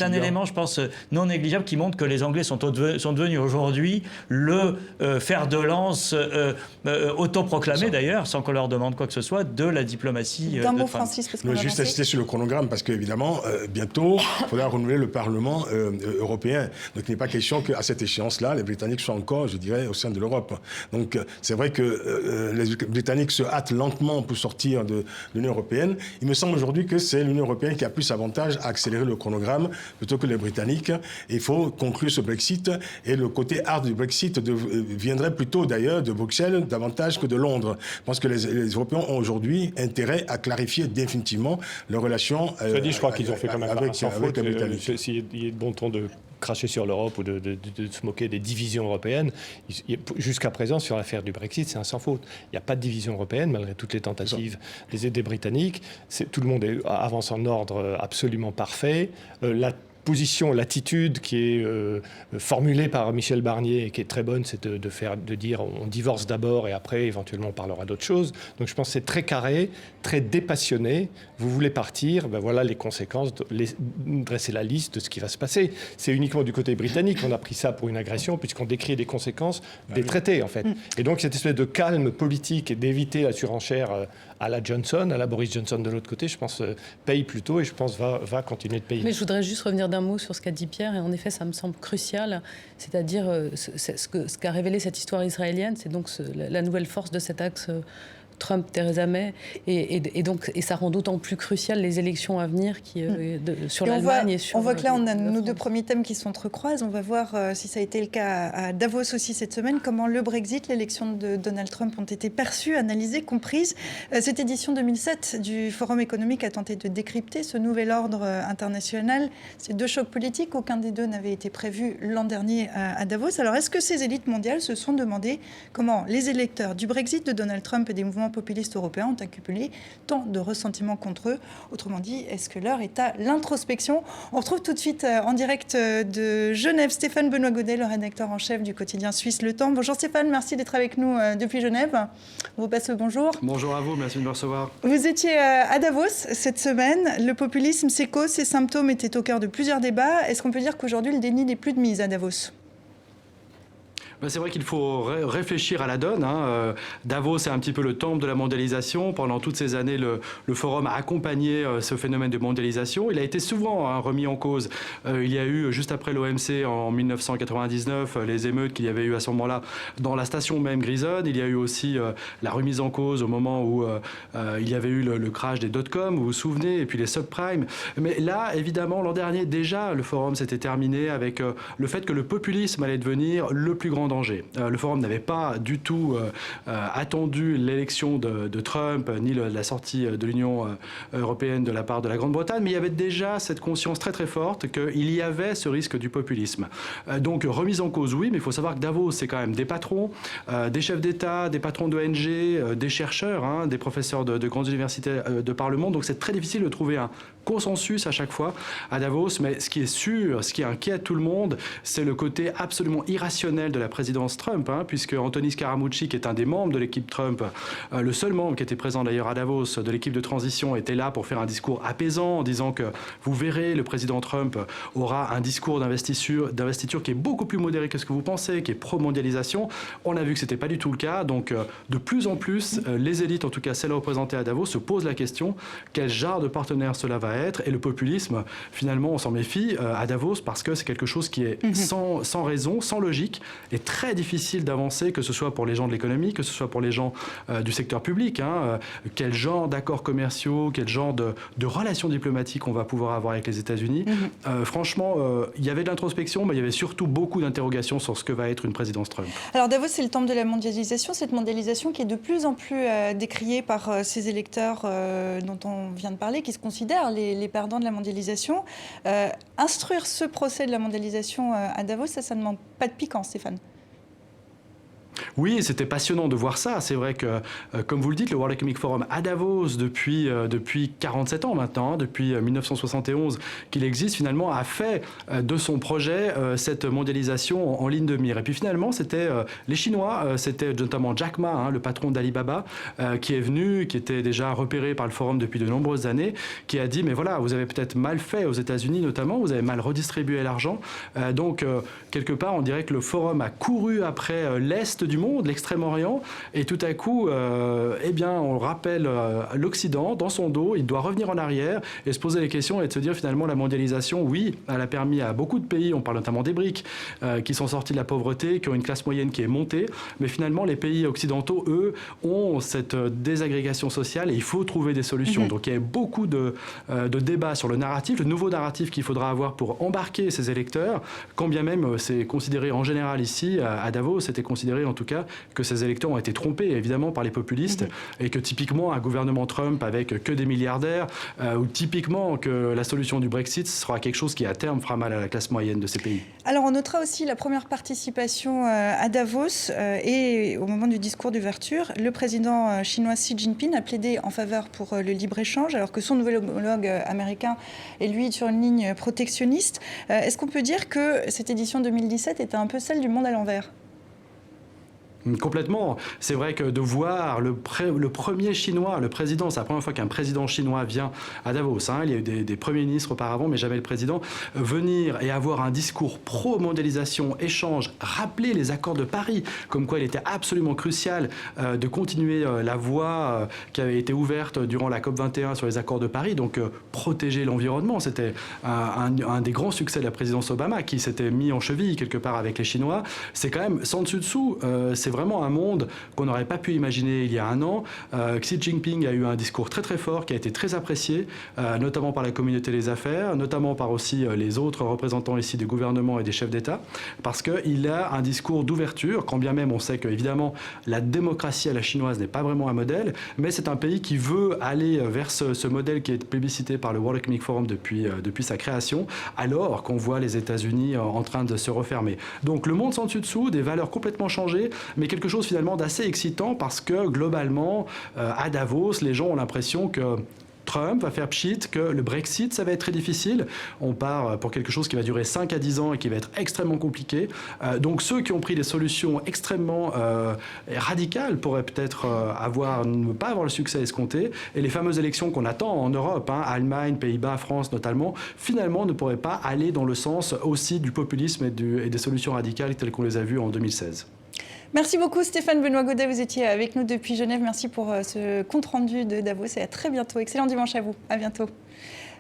un élément, je pense, non négligeable qui montre que les Anglais sont devenus aujourd'hui le fer de lance autoproclamé d'ailleurs, sans qu'on leur demande quoi que ce soit, de la diplomatie de Trump. Francis, parce qu'on je veux juste insister sur le chronogramme, parce qu'évidemment, bientôt, il faudra renouveler le Parlement européen. Donc, il n'est pas question qu'à cette échéance-là, les Britanniques soient encore, je dirais, au sein de l'Europe. Donc, c'est vrai que les Britanniques se hâtent lentement pour sortir de l'Union européenne. Il me semble aujourd'hui que c'est l'Union européenne qui a plus avantage à accélérer le chronogramme plutôt que les Britanniques. Il faut conclure ce Brexit. Et le côté hard du Brexit viendrait plutôt, d'ailleurs, de Bruxelles, davantage que de Londres. Je pense que les Européens ont aujourd'hui intérêt à clarifier définitivement leurs relations. Je crois qu'ils ont fait quand même sans faute. S'il y a de bon ton de cracher sur l'Europe ou de se moquer des divisions européennes, jusqu'à présent, sur l'affaire du Brexit, c'est un sans faute. Il n'y a pas de division européenne, malgré toutes les tentatives des Britanniques. Tout le monde avance en ordre absolument parfait. L'attitude qui est formulée par Michel Barnier et qui est très bonne, c'est de dire on divorce d'abord et après éventuellement on parlera d'autre chose. Donc je pense que c'est très carré, très dépassionné. Vous voulez partir, ben voilà les conséquences, dresser la liste de ce qui va se passer. C'est uniquement du côté britannique qu'on a pris ça pour une agression puisqu'on décrit les conséquences des traités en fait. Et donc cette espèce de calme politique et d'éviter la surenchère à la Johnson, à la Boris Johnson de l'autre côté, je pense paye plutôt et je pense va continuer de payer. Mais je voudrais juste revenir d'un mot sur ce qu'a dit Pierre, et en effet, ça me semble crucial, c'est-à-dire ce qu'a révélé cette histoire israélienne, c'est donc la nouvelle force de cet axe Trump-Theresa May, et ça rend d'autant plus crucial les élections à venir sur l'Allemagne et sur... On voit que là, on a nos deux premiers thèmes qui s'entrecroisent. On va voir si ça a été le cas à Davos aussi cette semaine, comment le Brexit, l'élection de Donald Trump ont été perçues, analysées, comprises. Cette édition 2007 du Forum économique a tenté de décrypter ce nouvel ordre international. Ces deux chocs politiques, aucun des deux n'avait été prévu l'an dernier à Davos. Alors, est-ce que ces élites mondiales se sont demandé comment les électeurs du Brexit de Donald Trump et des mouvements gouvernements populistes européens ont accumulé tant de ressentiments contre eux. Autrement dit, est-ce que l'heure est à l'introspection? On retrouve tout de suite en direct de Genève Stéphane Benoît Godet, le rédacteur en chef du quotidien suisse Le Temps. Bonjour Stéphane, merci d'être avec nous depuis Genève. On vous passe le bonjour. Bonjour à vous, merci de me recevoir. Vous étiez à Davos cette semaine. Le populisme, ses causes, ses symptômes étaient au cœur de plusieurs débats. Est-ce qu'on peut dire qu'aujourd'hui, le déni n'est plus de mise à Davos ? C'est vrai qu'il faut réfléchir à la donne. Davos, c'est un petit peu le temple de la mondialisation. Pendant toutes ces années, le forum a accompagné ce phénomène de mondialisation. Il a été souvent remis en cause. Il y a eu, juste après l'OMC, en 1999, les émeutes qu'il y avait eu à ce moment-là dans la station même Grisons. Il y a eu aussi la remise en cause au moment où il y avait eu le crash des dot-com, vous vous souvenez, et puis les subprimes. Mais là, évidemment, l'an dernier, déjà, le forum s'était terminé avec le fait que le populisme allait devenir le plus grand danger. Le forum n'avait pas du tout attendu l'élection de Trump ni la sortie de l'Union européenne de la part de la Grande-Bretagne, mais il y avait déjà cette conscience très très forte qu'il y avait ce risque du populisme. Donc remise en cause, oui, mais il faut savoir que Davos, c'est quand même des patrons, des chefs d'État, des patrons d'ONG, des chercheurs, des professeurs de grandes universités de par le monde, donc c'est très difficile de trouver un consensus à chaque fois à Davos, mais ce qui est sûr, ce qui inquiète tout le monde, c'est le côté absolument irrationnel de la présidence Trump, puisque Anthony Scaramucci, qui est un des membres de l'équipe Trump, le seul membre qui était présent d'ailleurs à Davos de l'équipe de transition, était là pour faire un discours apaisant en disant que vous verrez, le président Trump aura un discours d'investiture qui est beaucoup plus modéré que ce que vous pensez, qui est pro-mondialisation. On a vu que ce n'était pas du tout le cas, donc de plus en plus, les élites, en tout cas celles représentées à Davos, se posent la question quel genre de partenaire cela va être, et le populisme, finalement, on s'en méfie à Davos parce que c'est quelque chose qui est sans raison, sans logique, et très difficile d'avancer, que ce soit pour les gens de l'économie, que ce soit pour les gens du secteur public. Quel genre d'accords commerciaux, quel genre de relations diplomatiques on va pouvoir avoir avec les États-Unis. Franchement, il y avait de l'introspection, mais il y avait surtout beaucoup d'interrogations sur ce que va être une présidence Trump. Alors Davos, c'est le temple de la mondialisation, cette mondialisation qui est de plus en plus décriée par ces électeurs dont on vient de parler, qui se considèrent les perdants de la mondialisation. Instruire ce procès de la mondialisation à Davos, ça ne demande pas de piquant, Stéphane. Oui, c'était passionnant de voir ça. C'est vrai que, comme vous le dites, le World Economic Forum à Davos, depuis 47 ans maintenant, depuis 1971 qu'il existe, finalement, a fait de son projet cette mondialisation en ligne de mire. Et puis finalement, c'était les Chinois, c'était notamment Jack Ma, le patron d'Alibaba, qui est venu, qui était déjà repéré par le forum depuis de nombreuses années, qui a dit, mais voilà, vous avez peut-être mal fait aux États-Unis notamment, vous avez mal redistribué l'argent. Donc, quelque part, on dirait que le forum a couru après l'Est du monde, l'Extrême-Orient, et tout à coup, on rappelle l'Occident dans son dos, il doit revenir en arrière et se poser les questions et de se dire finalement la mondialisation, oui, elle a permis à beaucoup de pays, on parle notamment des BRICS, qui sont sortis de la pauvreté, qui ont une classe moyenne qui est montée, mais finalement les pays occidentaux, eux, ont cette désagrégation sociale et il faut trouver des solutions. Donc il y a beaucoup de débats sur le narratif, le nouveau narratif qu'il faudra avoir pour embarquer ces électeurs, quand bien même c'est considéré en général ici, à Davos, c'était considéré en tout cas que ces électeurs ont été trompés évidemment par les populistes et que typiquement un gouvernement Trump avec que des milliardaires ou typiquement que la solution du Brexit sera quelque chose qui à terme fera mal à la classe moyenne de ces pays. Alors on notera aussi la première participation à Davos et au moment du discours d'ouverture, le président chinois Xi Jinping a plaidé en faveur pour le libre-échange alors que son nouvel homologue américain est lui sur une ligne protectionniste. Est-ce qu'on peut dire que cette édition 2017 était un peu celle du monde à l'envers ? Complètement. C'est vrai que de voir le premier chinois, le président, c'est la première fois qu'un président chinois vient à Davos. Il y a eu des premiers ministres auparavant, mais jamais le président. Venir et avoir un discours pro-mondialisation, échange, rappeler les accords de Paris, comme quoi il était absolument crucial de continuer la voie qui avait été ouverte durant la COP21 sur les accords de Paris, donc protéger l'environnement. C'était un des grands succès de la présidence Obama qui s'était mis en cheville quelque part avec les Chinois. C'est quand même sans dessus-dessous. C'est vraiment un monde qu'on n'aurait pas pu imaginer il y a un an. Xi Jinping a eu un discours très très fort qui a été très apprécié, notamment par la communauté des affaires, notamment par aussi les autres représentants ici du gouvernement et des chefs d'État, parce qu'il a un discours d'ouverture, quand bien même on sait que évidemment la démocratie à la chinoise n'est pas vraiment un modèle, mais c'est un pays qui veut aller vers ce modèle qui est plébiscité par le World Economic Forum depuis sa création, alors qu'on voit les États-Unis en train de se refermer. Donc le monde sans dessus-dessous, des valeurs complètement changées, mais quelque chose finalement d'assez excitant parce que globalement, à Davos, les gens ont l'impression que Trump va faire pchit, que le Brexit, ça va être très difficile. On part pour quelque chose qui va durer 5 à 10 ans et qui va être extrêmement compliqué. Donc ceux qui ont pris des solutions extrêmement radicales pourraient peut-être ne pas avoir le succès escompté. Et les fameuses élections qu'on attend en Europe, Allemagne, Pays-Bas, France notamment, finalement ne pourraient pas aller dans le sens aussi du populisme et des solutions radicales telles qu'on les a vues en 2016. Merci beaucoup Stéphane Benoît Gaudet, vous étiez avec nous depuis Genève. Merci pour ce compte-rendu de Davos et à très bientôt. Excellent dimanche à vous, à bientôt.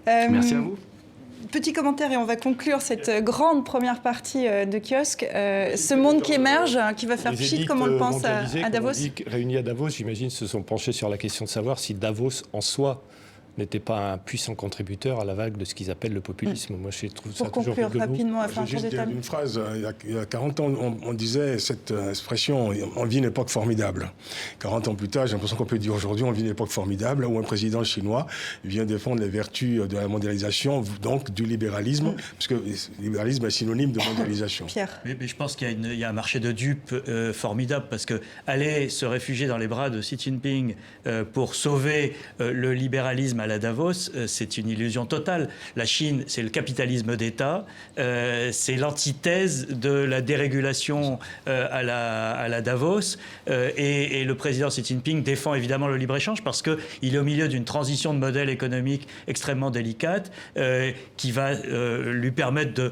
Merci à vous. Petit commentaire et on va conclure cette grande première partie de kiosque. Ce monde qui émerge, qui va faire pchit, comme on le pense à Davos. Réunis à Davos, j'imagine, se sont penchés sur la question de savoir si Davos en soi n'était pas un puissant contributeur à la vague de ce qu'ils appellent le populisme. Moi, je trouve ça toujours rigolo. Pour conclure rapidement, je vais juste dire une phrase. Il y a 40 ans, on disait cette expression « on vit une époque formidable ». 40 ans plus tard, j'ai l'impression qu'on peut dire aujourd'hui « on vit une époque formidable » où un président chinois vient défendre les vertus de la mondialisation, donc du libéralisme, puisque le libéralisme est synonyme de mondialisation. Pierre. Mais je pense qu'il y a un marché de dupes formidable, parce que aller se réfugier dans les bras de Xi Jinping pour sauver le libéralisme à la Davos, c'est une illusion totale. La Chine, c'est le capitalisme d'État, c'est l'antithèse de la dérégulation à la Davos, et le président Xi Jinping défend évidemment le libre-échange parce qu'il est au milieu d'une transition de modèle économique extrêmement délicate qui va lui permettre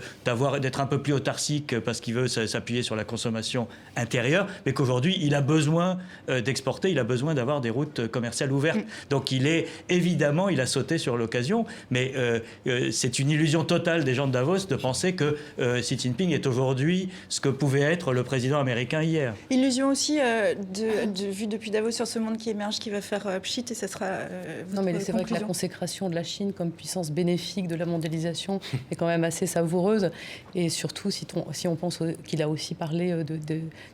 d'être un peu plus autarcique parce qu'il veut s'appuyer sur la consommation intérieure, mais qu'aujourd'hui, il a besoin d'exporter, il a besoin d'avoir des routes commerciales ouvertes. Donc il a sauté sur l'occasion, mais c'est une illusion totale des gens de Davos de penser que Xi Jinping est aujourd'hui ce que pouvait être le président américain hier. Illusion aussi vue depuis Davos sur ce monde qui émerge, qui va faire pchit, et ça sera Non, mais c'est vrai que la consécration de la Chine comme puissance bénéfique de la mondialisation est quand même assez savoureuse, et surtout si on pense qu'il a aussi parlé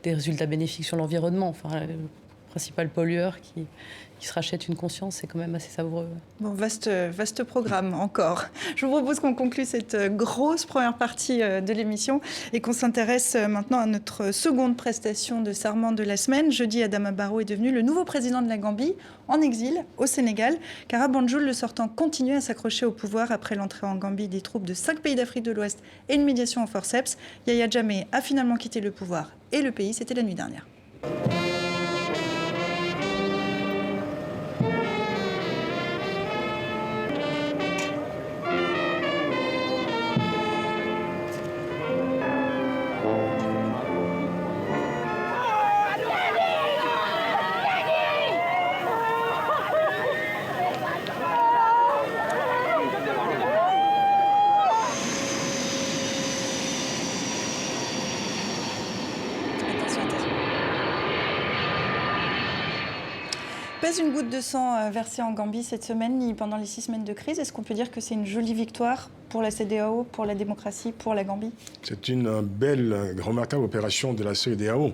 des résultats bénéfiques sur l'environnement. Enfin, le principal pollueur qui se rachète une conscience, c'est quand même assez savoureux. Bon, vaste programme encore. Je vous propose qu'on conclue cette grosse première partie de l'émission et qu'on s'intéresse maintenant à notre seconde prestation de serment de la semaine. Jeudi, Adama Barrow est devenu le nouveau président de la Gambie, en exil au Sénégal, car Banjul, le sortant, continue à s'accrocher au pouvoir après l'entrée en Gambie des troupes de 5 pays d'Afrique de l'Ouest et une médiation en forceps. Yahya Jammeh a finalement quitté le pouvoir et le pays, c'était la nuit dernière. Pas une goutte de sang versée en Gambie cette semaine, ni pendant les 6 semaines de crise. Est-ce qu'on peut dire que c'est une jolie victoire pour la CEDEAO, pour la démocratie, pour la Gambie? C'est une belle, remarquable opération de la CEDEAO.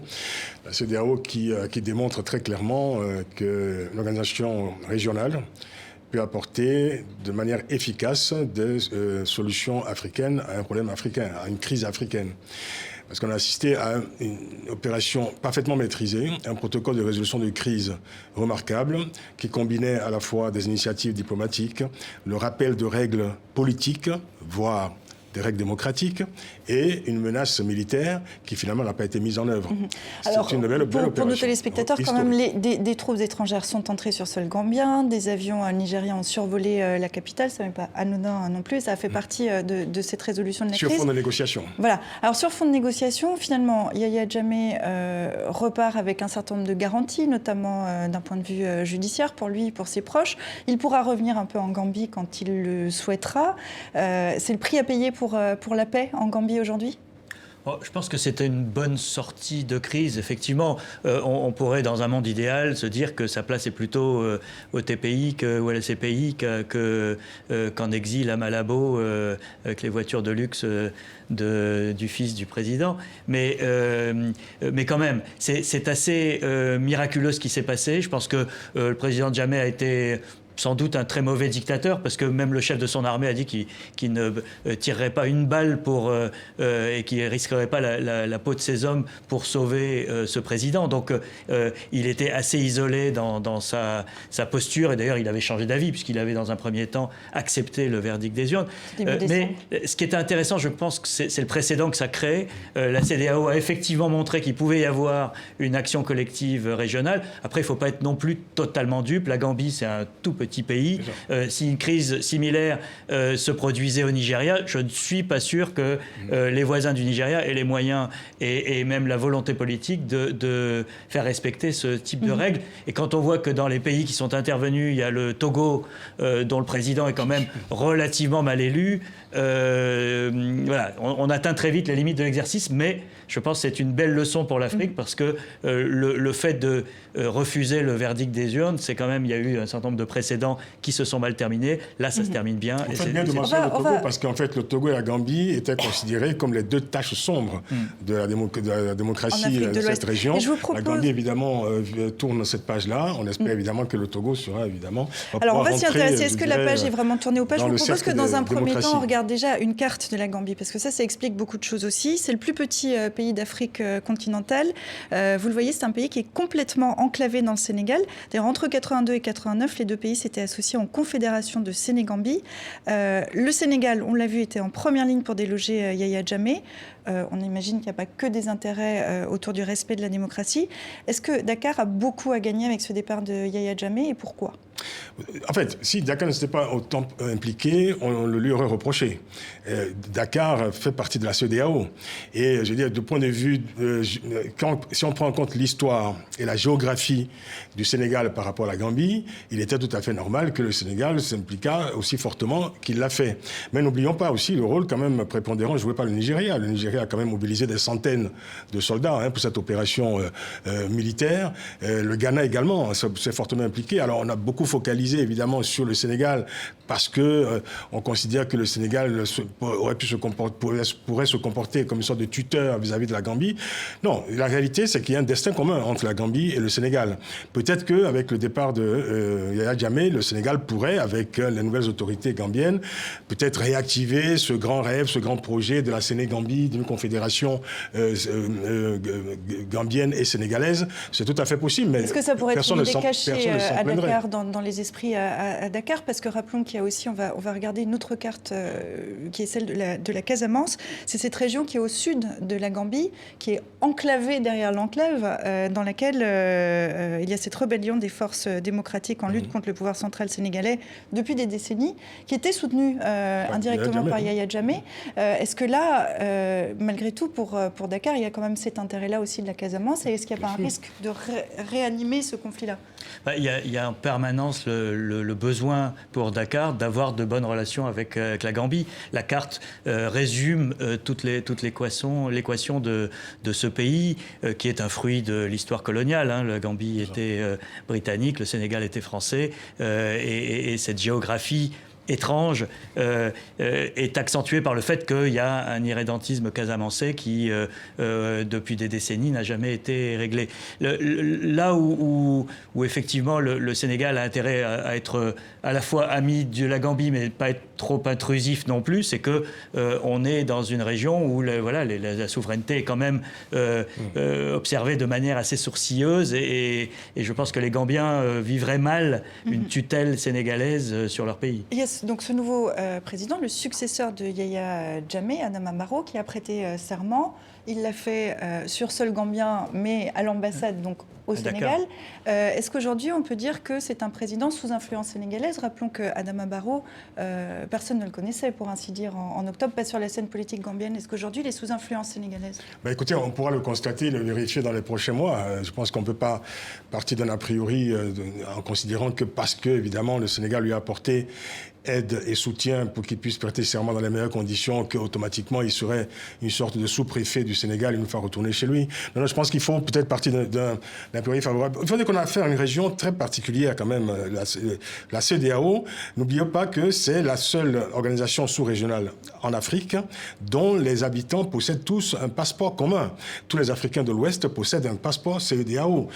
La CEDEAO qui démontre très clairement que l'organisation régionale peut apporter de manière efficace des solutions africaines à un problème africain, à une crise africaine. Parce qu'on a assisté à une opération parfaitement maîtrisée, un protocole de résolution de crise remarquable qui combinait à la fois des initiatives diplomatiques, le rappel de règles politiques, voire des règles démocratiques, et une menace militaire qui finalement n'a pas été mise en œuvre. Alors, c'est une belle opération. Pour nos téléspectateurs, quand même, des troupes étrangères sont entrées sur sol gambien, des avions nigériens ont survolé la capitale, ça n'est pas anodin non plus, ça a fait partie de cette résolution de la crise. Sur fond de négociation. Voilà. Alors sur fond de négociation, finalement, Yahya Jammeh repart avec un certain nombre de garanties, notamment d'un point de vue judiciaire pour lui, pour ses proches. Il pourra revenir un peu en Gambie quand il le souhaitera. C'est le prix à payer pour la paix en Gambie aujourd'hui ? Je pense que c'était une bonne sortie de crise. Effectivement, on pourrait, dans un monde idéal, se dire que sa place est plutôt au TPI ou à la CPI qu'en exil à Malabo avec les voitures de luxe du fils du président. Mais quand même, c'est assez miraculeux ce qui s'est passé. Je pense que le président Jammeh a été sans doute un très mauvais dictateur, parce que même le chef de son armée a dit qu'il ne tirerait pas une balle et qu'il ne risquerait pas la peau de ses hommes pour sauver ce président. Donc il était assez isolé dans sa posture, et d'ailleurs il avait changé d'avis, puisqu'il avait dans un premier temps accepté le verdict des urnes. Mais ce qui est intéressant, je pense que c'est le précédent que ça crée. La CEDEAO a effectivement montré qu'il pouvait y avoir une action collective régionale. Après, il ne faut pas être non plus totalement dupe. La Gambie, c'est un tout petit pays. Si une crise similaire se produisait au Nigeria, je ne suis pas sûr que les voisins du Nigeria aient les moyens et même la volonté politique de faire respecter ce type de règles. Et quand on voit que dans les pays qui sont intervenus, il y a le Togo, dont le président est quand même relativement mal élu, voilà, on atteint très vite les limites de l'exercice, mais je pense que c'est une belle leçon pour l'Afrique, parce que le fait de refuser le verdict des urnes, c'est quand même, il y a eu un certain nombre de précédents qui se sont mal terminés. Là, ça se termine bien. On fait bien de mentionner le Togo, parce qu'en fait, le Togo et la Gambie étaient considérés comme les deux taches sombres de la démocratie de cette région. La Gambie, évidemment, tourne cette page-là. On espère évidemment que le Togo sera évidemment... Alors, on va s'y intéresser. Est-ce que la page est vraiment tournée aux pages? Je vous propose que dans un premier temps, on regarde déjà une carte de la Gambie, parce que ça explique beaucoup de choses aussi. C'est le plus petit pays d'Afrique continentale. Vous le voyez, c'est un pays qui est complètement enclavé dans le Sénégal. D'ailleurs, entre 82 et 89, les deux pays s'étaient associés en confédération de Sénégambie. Le Sénégal, on l'a vu, était en première ligne pour déloger Yahya Jammeh. On imagine qu'il n'y a pas que des intérêts autour du respect de la démocratie. Est-ce que Dakar a beaucoup à gagner avec ce départ de Yahya Jammeh, et pourquoi? En fait, si Dakar ne s'était pas autant impliqué, on le lui aurait reproché. Dakar fait partie de la CEDEAO. Et je veux dire, du point de vue, si on prend en compte l'histoire et la géographie du Sénégal par rapport à la Gambie, il était tout à fait normal que le Sénégal s'impliquât aussi fortement qu'il l'a fait. Mais n'oublions pas aussi le rôle quand même prépondérant joué par le Nigeria. Le Nigeria a quand même mobilisé des centaines de soldats pour cette opération militaire. Le Ghana également s'est fortement impliqué. Alors on a beaucoup focalisé évidemment sur le Sénégal parce que on considère que le Sénégal pourrait se comporter comme une sorte de tuteur vis-à-vis de la Gambie. Non, la réalité c'est qu'il y a un destin commun entre la Gambie et le Sénégal. Peut-être qu'avec le départ de Yahya Jammeh, le Sénégal pourrait, avec les nouvelles autorités gambiennes, peut-être réactiver ce grand rêve, ce grand projet de la Sénégambie, d'une confédération gambienne et sénégalaise. C'est tout à fait possible. Mais est-ce que ça pourrait être une idée cachée à Dakar, dans les esprits à Dakar? Parce que rappelons qu'il y a aussi, on va regarder une autre carte qui est celle de la Casamance. C'est cette région qui est au sud de la Gambie, qui est enclavée derrière l'enclave, dans laquelle il y a cette rébellion des forces démocratiques en lutte contre le pouvoir central sénégalais depuis des décennies, qui était soutenue indirectement par Yahya Jammeh. Est-ce que là, malgré tout, pour Dakar, il y a quand même cet intérêt-là aussi de la Casamance, et est-ce qu'il n'y a pas un risque de réanimer ce conflit-là? Il y a en permanence le besoin pour Dakar d'avoir de bonnes relations avec la Gambie. La carte résume toute l'équation de ce pays, qui est un fruit de l'histoire coloniale. La Gambie était britannique, le Sénégal était français, et cette géographie étrange est accentuée par le fait qu'il y a un irrédentisme casamançais qui, depuis des décennies, n'a jamais été réglé. Là où effectivement le Sénégal a intérêt à être à la fois ami de la Gambie, mais pas être trop intrusif non plus, c'est que on est dans une région où la souveraineté est quand même observée de manière assez sourcilleuse, et je pense que les Gambiens vivraient mal une tutelle sénégalaise sur leur pays. Donc ce nouveau président, le successeur de Yahya Jammeh, Adama Barrow, qui a prêté serment, il l'a fait sur sol gambien, mais à l'ambassade, donc au Sénégal. Est-ce qu'aujourd'hui, on peut dire que c'est un président sous influence sénégalaise? Rappelons que Adama Barrow, personne ne le connaissait, pour ainsi dire, en octobre, pas sur la scène politique gambienne. Est-ce qu'aujourd'hui, il est sous influence sénégalaise? Écoutez, on pourra le constater, le vérifier dans les prochains mois. Je pense qu'on ne peut pas partir d'un a priori en considérant que parce que, évidemment, le Sénégal lui a apporté aide et soutien pour qu'il puisse prêter serment dans les meilleures conditions, qu'automatiquement il serait une sorte de sous-préfet du Sénégal une fois retourné chez lui. Non, je pense qu'il faut peut-être partir d'un plaidoyer favorable. Il faut dire qu'on a affaire à une région très particulière quand même, la CEDEAO. N'oublions pas que c'est la seule organisation sous-régionale en Afrique dont les habitants possèdent tous un passeport commun. Tous les Africains de l'Ouest possèdent un passeport CEDEAO.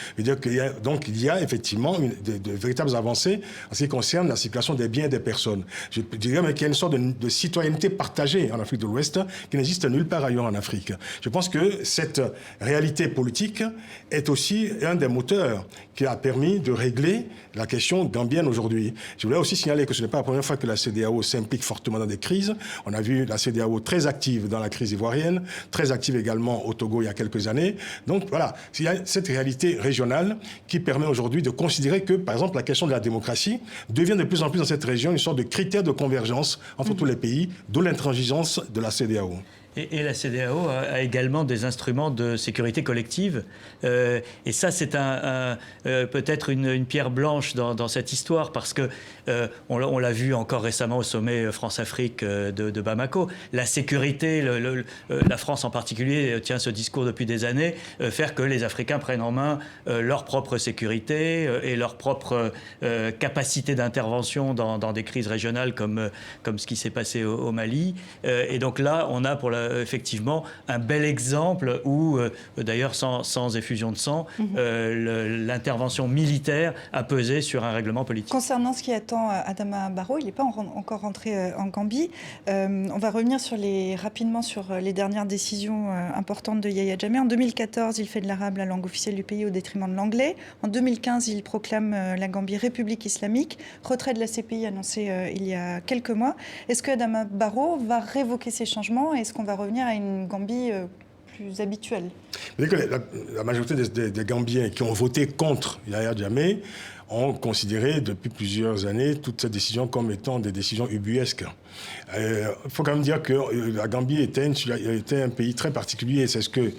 Donc il y a effectivement de véritables avancées en ce qui concerne la circulation des biens et des personnes. Je dirais même qu'il y a une sorte de citoyenneté partagée en Afrique de l'Ouest qui n'existe nulle part ailleurs en Afrique. Je pense que cette réalité politique est aussi un des moteurs qui a permis de régler la question gambienne aujourd'hui. Je voulais aussi signaler que ce n'est pas la première fois que la CEDEAO s'implique fortement dans des crises. On a vu la CEDEAO très active dans la crise ivoirienne, très active également au Togo il y a quelques années. Donc voilà, il y a cette réalité régionale qui permet aujourd'hui de considérer que, par exemple, la question de la démocratie devient de plus en plus dans cette région une sorte de critère de convergence entre tous les pays, d'où l'intransigeance de la CEDEAO. Et la CEDEAO a également des instruments de sécurité collective. Et ça, c'est peut-être une pierre blanche dans cette histoire, parce que on l'a vu encore récemment au sommet France-Afrique de Bamako. La sécurité, la France en particulier tient ce discours depuis des années, faire que les Africains prennent en main leur propre sécurité et leur propre capacité d'intervention dans des crises régionales comme ce qui s'est passé au Mali. Et donc là, on a effectivement un bel exemple où, d'ailleurs sans effusion de sang, l'intervention militaire a pesé sur un règlement politique. Concernant ce qui attend Adama Barrow, il n'est pas encore rentré en Gambie. On va revenir rapidement sur les dernières décisions importantes de Yahya Jammeh. En 2014, il fait de l'arabe la langue officielle du pays au détriment de l'anglais. En 2015, il proclame la Gambie République islamique. Retrait de la CPI annoncé il y a quelques mois. Est-ce que Adama Barrow va révoquer ces changements? Est-ce qu'on va revenir à une Gambie plus habituelle? Vous savez que la majorité des Gambiens qui ont voté contre Yahya Jammeh ont considéré depuis plusieurs années toute cette décision comme étant des décisions ubuesques. Il faut quand même dire que la Gambie était un pays très particulier. C'est ce que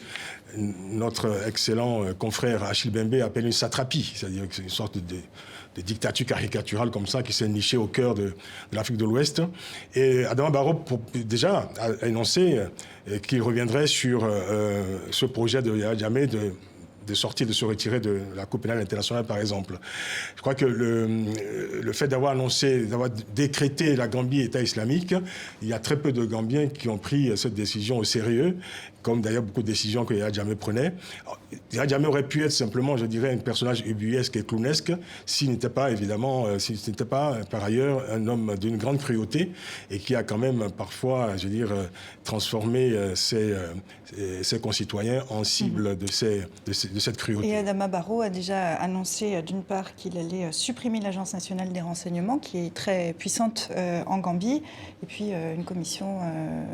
notre excellent confrère Achille Bembe appelle une satrapie, c'est-à-dire que c'est une sorte de dictature caricaturale comme ça qui s'est nichée au cœur de l'Afrique de l'Ouest. Et Adama Barrow déjà a énoncé qu'il reviendrait sur ce projet de Yahya Jammeh de sortir, de se retirer de la Cour pénale internationale, par exemple. Je crois que le fait d'avoir décrété la Gambie État islamique, il y a très peu de Gambiens qui ont pris cette décision au sérieux, comme d'ailleurs beaucoup de décisions que Yahya Jammeh prenait. Yahya Jammeh aurait pu être simplement, je dirais, un personnage ubuesque et clownesque s'il n'était pas, par ailleurs, un homme d'une grande cruauté et qui a quand même parfois, transformé ses concitoyens en cible de cette cruauté. Et Adama Barrow a déjà annoncé, d'une part, qu'il allait supprimer l'Agence nationale des renseignements, qui est très puissante en Gambie, et puis une commission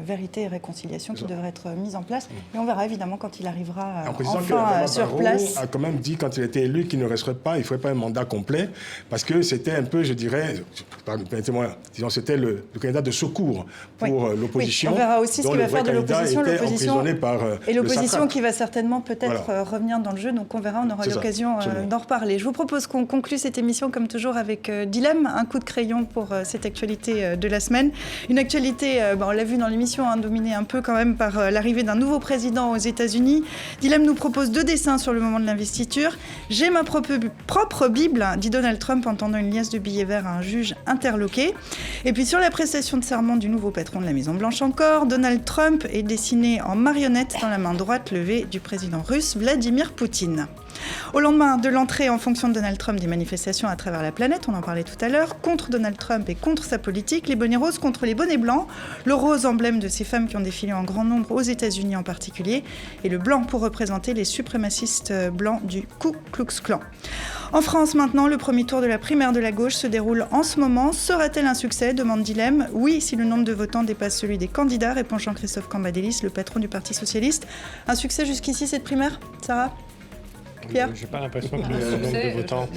vérité et réconciliation qui devrait être mise en place. Et on verra évidemment quand il arrivera enfin sur place. A quand même dit, quand il était élu, qu'il ne resterait pas, il ne ferait pas un mandat complet, parce que c'était un peu, je dirais, permettez-moi, disons, c'était le candidat de secours pour l'opposition. Oui, on verra aussi ce qu'il va faire de l'opposition. Et l'opposition qui va certainement peut-être revenir dans le jeu, donc on verra, on aura l'occasion d'en reparler. Je vous propose qu'on conclue cette émission comme toujours avec Dilemme, un coup de crayon pour cette actualité de la semaine. Une actualité, on l'a vu dans l'émission, dominée un peu quand même par l'arrivée d'un nouveau président aux États-Unis. Dilemme nous propose 2 dessins sur le moment de l'investiture. J'ai ma propre Bible, dit Donald Trump en tendant une liasse de billets verts à un juge interloqué. Et puis sur la prestation de serment du nouveau patron de la Maison-Blanche encore, Donald Trump est dessiné en marionnette dans la main droite levée du président russe Vladimir Poutine. Au lendemain de l'entrée en fonction de Donald Trump des manifestations à travers la planète, on en parlait tout à l'heure, contre Donald Trump et contre sa politique, les bonnets roses contre les bonnets blancs, le rose emblème de ces femmes qui ont défilé en grand nombre aux États-Unis en particulier, et le blanc pour représenter les suprémacistes blancs du Ku Klux Klan. En France maintenant, le premier tour de la primaire de la gauche se déroule en ce moment. Sera-t-elle un succès, demande Dilemme. Oui, si le nombre de votants dépasse celui des candidats, répond Jean-Christophe Cambadélis, le patron du Parti Socialiste. Un succès jusqu'ici cette primaire, Sarah ? Pierre? J'ai pas l'impression que le nombre de votants...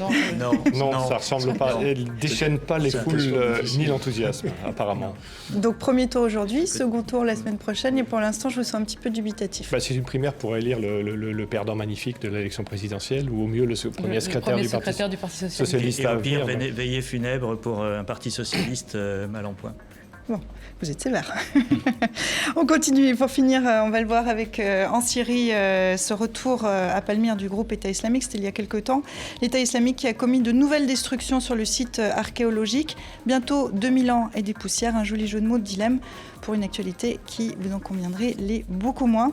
Non, ça ressemble pas. Elle déchaîne pas les foules ni l'enthousiasme, apparemment. Donc premier tour aujourd'hui, second tour la semaine prochaine, et pour l'instant je vous sens un petit peu dubitatif. Bah, c'est une primaire pour élire le perdant magnifique de l'élection présidentielle, ou au mieux le premier secrétaire du Parti socialiste. Et au pire, veillée funèbre pour un parti socialiste mal en point. Bon, vous êtes sévère. On continue. Et pour finir, on va le voir avec en Syrie, ce retour à Palmyre du groupe État islamique. C'était il y a quelque temps. L'État islamique qui a commis de nouvelles destructions sur le site archéologique. Bientôt 2000 ans et des poussières. Un joli jeu de mots de dilemme pour une actualité qui, vous en conviendrez, l'est beaucoup moins.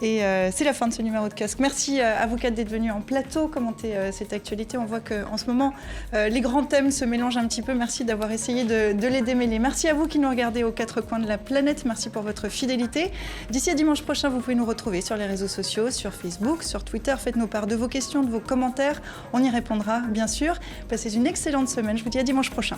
Et c'est la fin de ce numéro de Kiosque. Merci à vous quatre d'être venus en plateau commenter cette actualité. On voit qu'en ce moment, les grands thèmes se mélangent un petit peu. Merci d'avoir essayé de les démêler. Merci à vous qui nous regardez aux quatre coins de la planète. Merci pour votre fidélité. D'ici à dimanche prochain, vous pouvez nous retrouver sur les réseaux sociaux, sur Facebook, sur Twitter. Faites-nous part de vos questions, de vos commentaires. On y répondra, bien sûr. Passez une excellente semaine. Je vous dis à dimanche prochain.